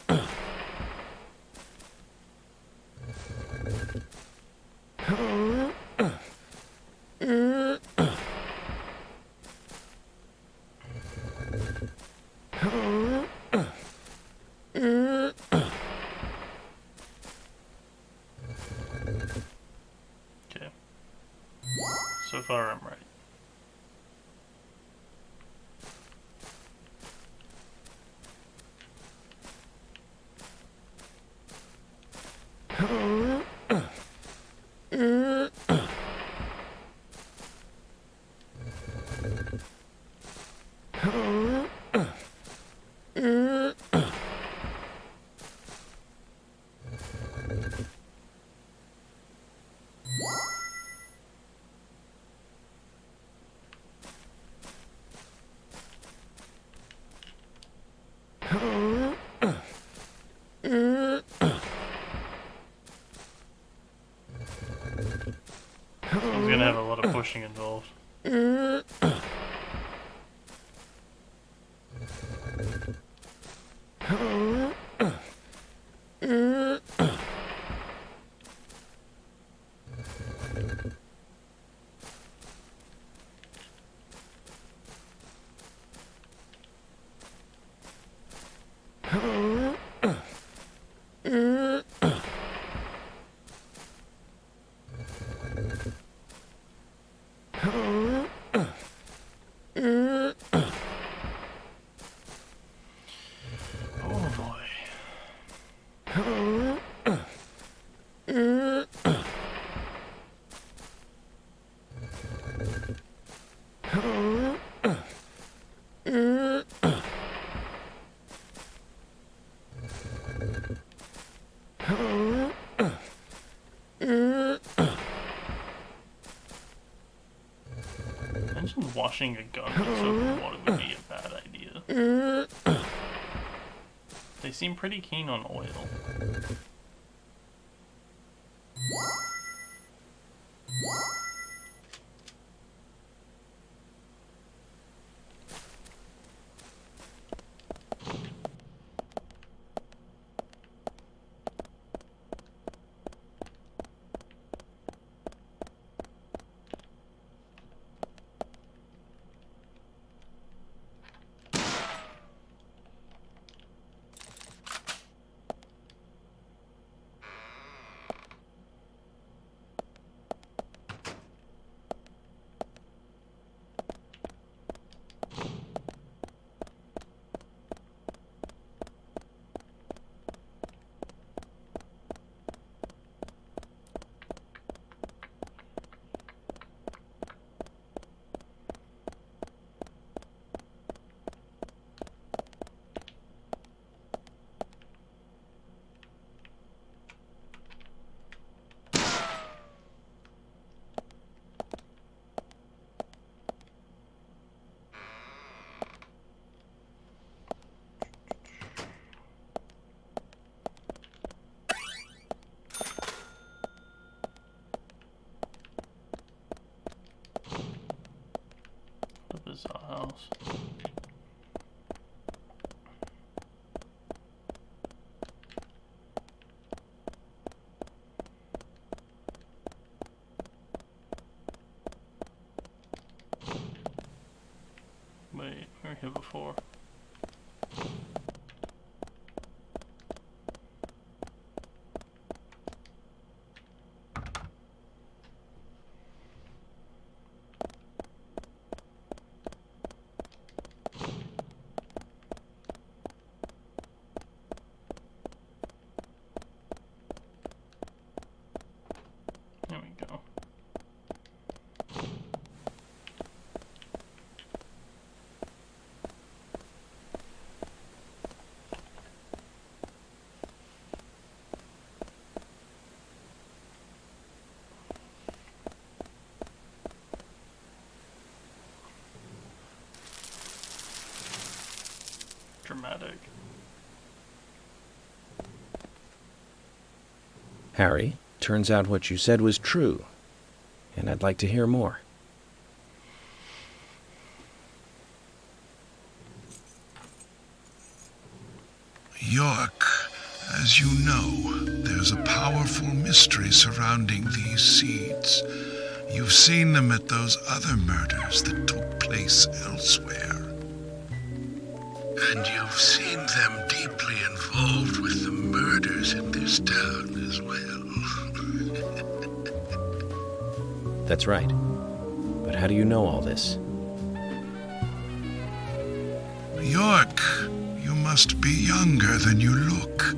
Speaker 1: Okay. So far, I'm right. Someone's gonna have a lot of pushing involved. Imagine washing a gun with soap and water would be a bad idea. They seem pretty keen on oil. Bizarre house. Wait, we were here before. Dramatic.
Speaker 2: Harry, turns out what you said was true, and I'd like to hear more.
Speaker 12: York, as you know, there's a powerful mystery surrounding these seeds. You've seen them at those other murders that took place elsewhere. And you've seen them deeply involved with the murders in this town as well.
Speaker 2: That's right. But how do you know all this?
Speaker 12: York, you must be younger than you look.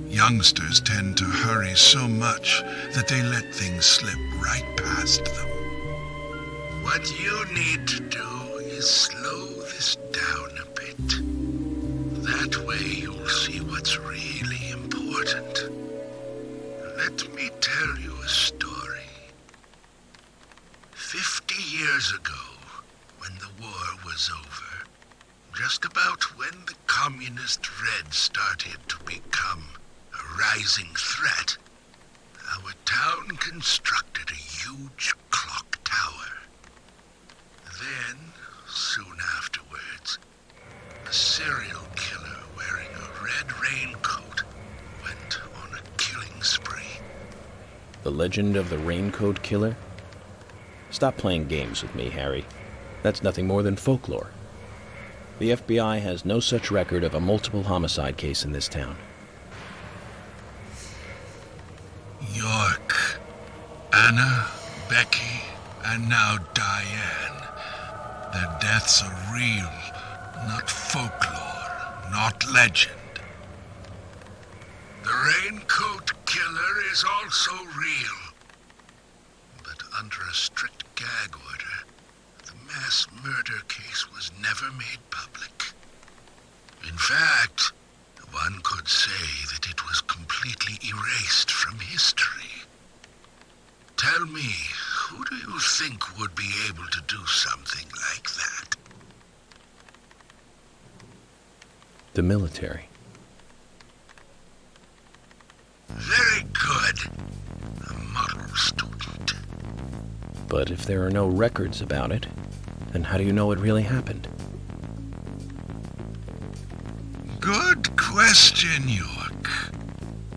Speaker 12: Youngsters tend to hurry so much that they let things slip right past them. What you need to do is slow this down a bit. That way you'll see what's really important. Let me tell you a story. 50 years ago, when the war was over, just about when the communist Red started to become a rising threat, our town constructed a huge clock tower. Then, soon afterwards, a serial killer wearing a red raincoat went on a killing spree.
Speaker 2: The legend of the Raincoat Killer? Stop playing games with me, Harry. That's nothing more than folklore. The FBI has no such record of a multiple homicide case in this town.
Speaker 12: York, Anna, Becky, and now Diane. Their deaths are real, not folklore, not legend. The Raincoat Killer is also real. But under a strict gag order, the mass murder case was never made public. In fact, one could say that it was completely erased from history. Tell me, who do you think would be able to do something like that?
Speaker 2: The military.
Speaker 12: Very good. A model student.
Speaker 2: But if there are no records about it, then how do you know it really happened?
Speaker 12: Good question, York.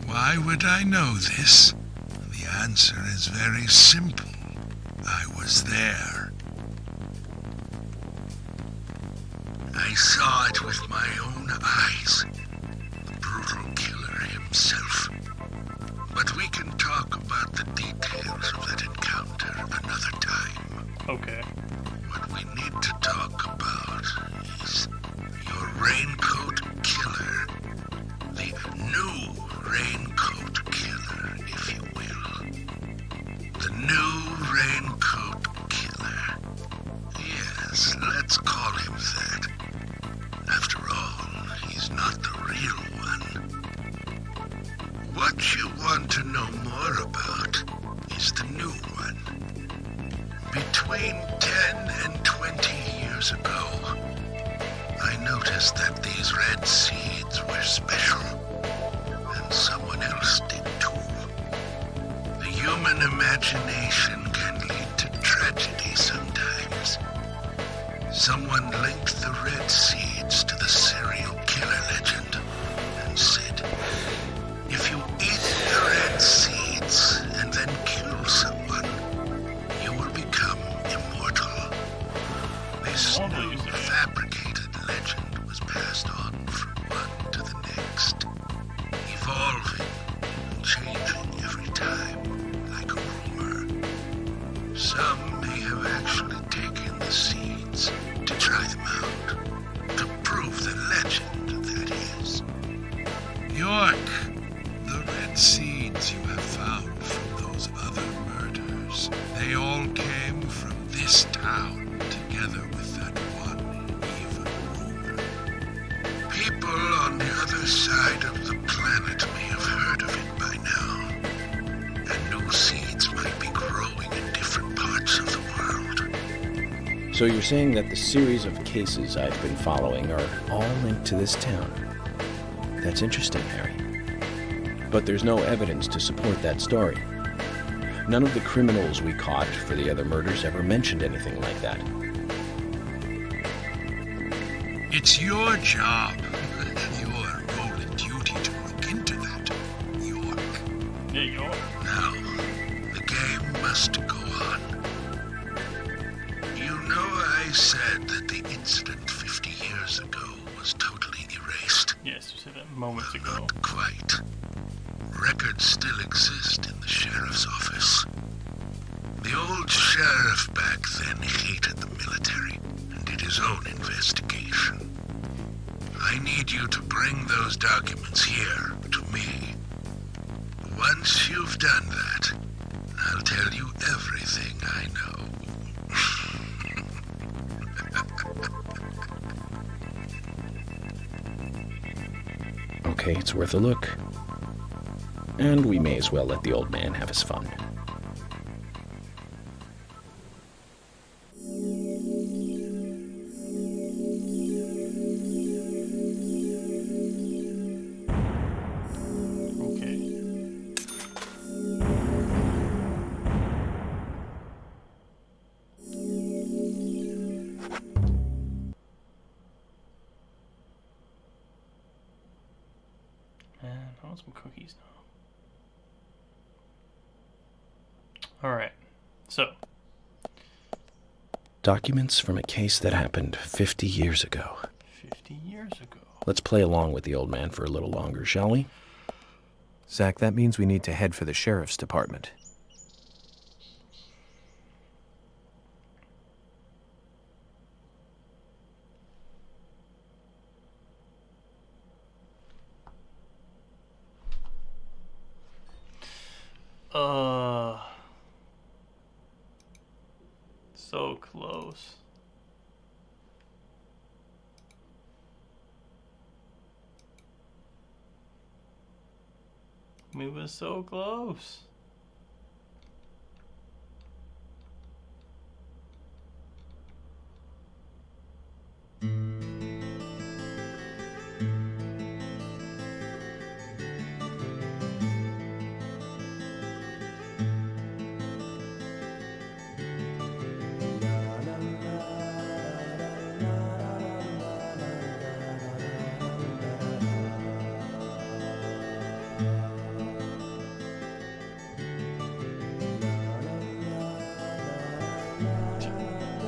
Speaker 12: Why would I know this? The answer is very simple. I was there. I saw it with my own eyes. The brutal killer himself. But we can talk about the details of that encounter another time.
Speaker 1: Okay.
Speaker 12: What we need to talk about is your Raincoat Killer. The new Raincoat Killer, if you will. The new Raincoat Killer. Yes, let's call him that. After all, he's not the real one. What you want to know more about is the new one. Between 10 and 20 years ago, I noticed that these red seeds were special, and someone else did too. The human imagination can lead to tragedy sometimes. Someone linked the red seeds to the serial killer legend and said, if you eat the red seeds and then kill someone, you will become immortal. This new fabricated legend was passed on from one to the next, evolving and changing every time, like a rumor. Some may have actually taken the seeds to try them out, to prove the legend, that is. York, the red seeds you have found from those other murders, they all came from this town, together with that one evil rumor. People on the other side of the planet may have heard of it by now, and new seeds might be growing in different parts of the world.
Speaker 2: So you're saying that the series of cases I've been following are all linked to this town? That's interesting, Harry. But there's no evidence to support that story. None of the criminals we caught for the other murders ever mentioned anything like that.
Speaker 12: It's your job, your role and duty to look into that, York.
Speaker 1: Yeah, York.
Speaker 12: Now, the game must go on. You know I said that the incident 50 years ago was totally erased?
Speaker 1: Yes, you said that moments ago.
Speaker 12: Not quite. Records still exist in the sheriff's office. The old sheriff back then hated the military and did his own investigation. I need you to bring those documents here to me. Once you've done that, I'll tell you everything I know.
Speaker 2: Okay, it's worth a look. And we may as well let the old man have his fun.
Speaker 1: I want some cookies now. Alright, so.
Speaker 2: Documents from a case that happened 50 years ago.
Speaker 1: 50 years ago.
Speaker 2: Let's play along with the old man for a little longer, shall we? Zach, that means we need to head for the sheriff's department.
Speaker 1: So close. We were so close.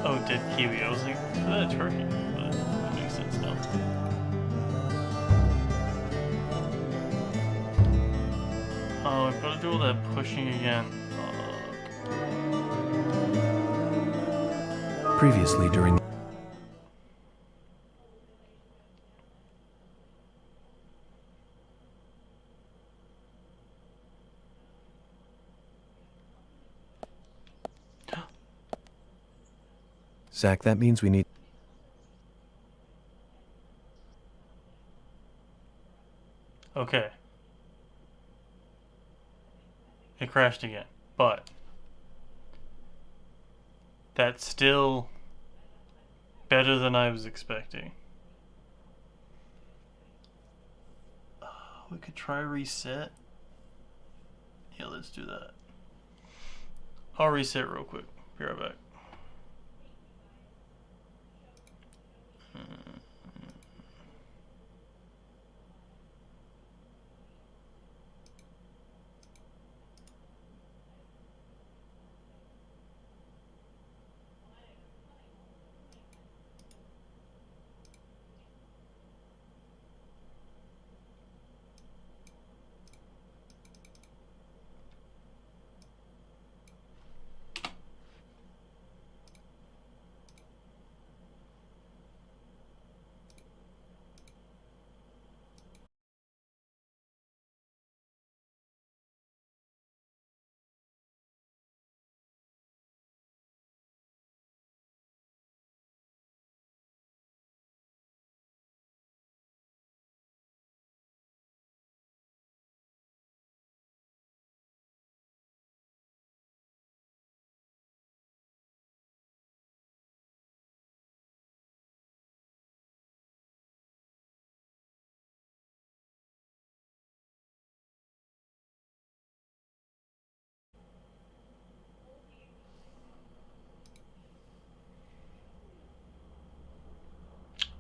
Speaker 1: Oh, dead Kiwi. I was like, is that a turkey? But that makes sense now. Oh, I've got to do all that pushing again.
Speaker 2: Previously during... Zach, that means we need...
Speaker 1: Okay. It crashed again, but that's still better than I was expecting. We could try reset. Yeah, let's do that. I'll reset real quick. Be right back.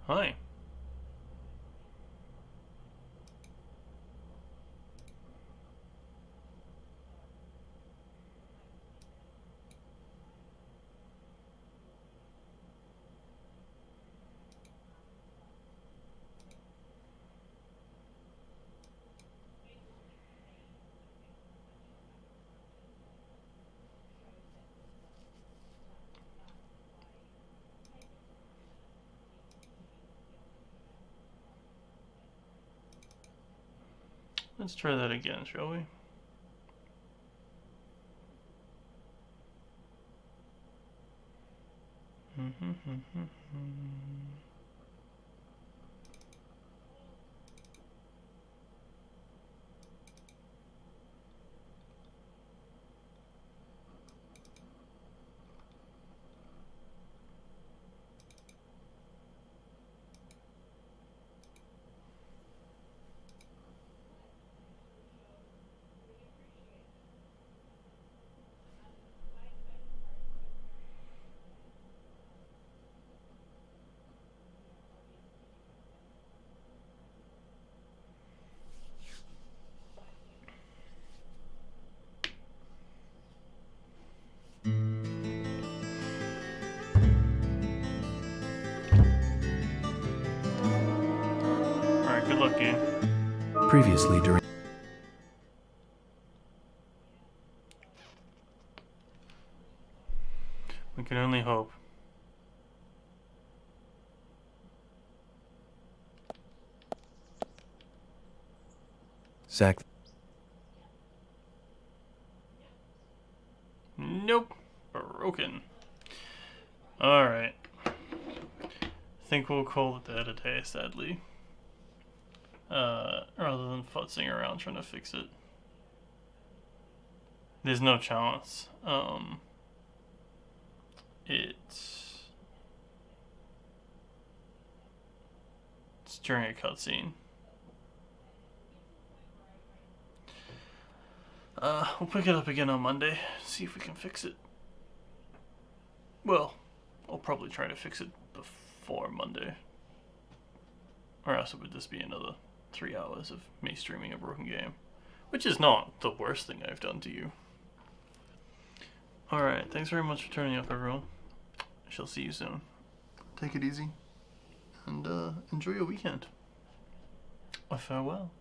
Speaker 1: Hi. Let's try that again, shall we? Alright, good luck, game.
Speaker 2: Previously during...
Speaker 1: We can only hope.
Speaker 2: Zach...
Speaker 1: think we'll call it that a day, sadly. Rather than futzing around trying to fix it. There's no chance. It's during a cutscene. We'll pick it up again on Monday, see if we can fix it. Well, I'll probably try to fix it before Monday. Or else it would just be another 3 hours of me streaming a broken game. Which is not the worst thing I've done to you. Alright, thanks very much for turning up, everyone. I shall see you soon. Take it easy. And enjoy your weekend. Farewell.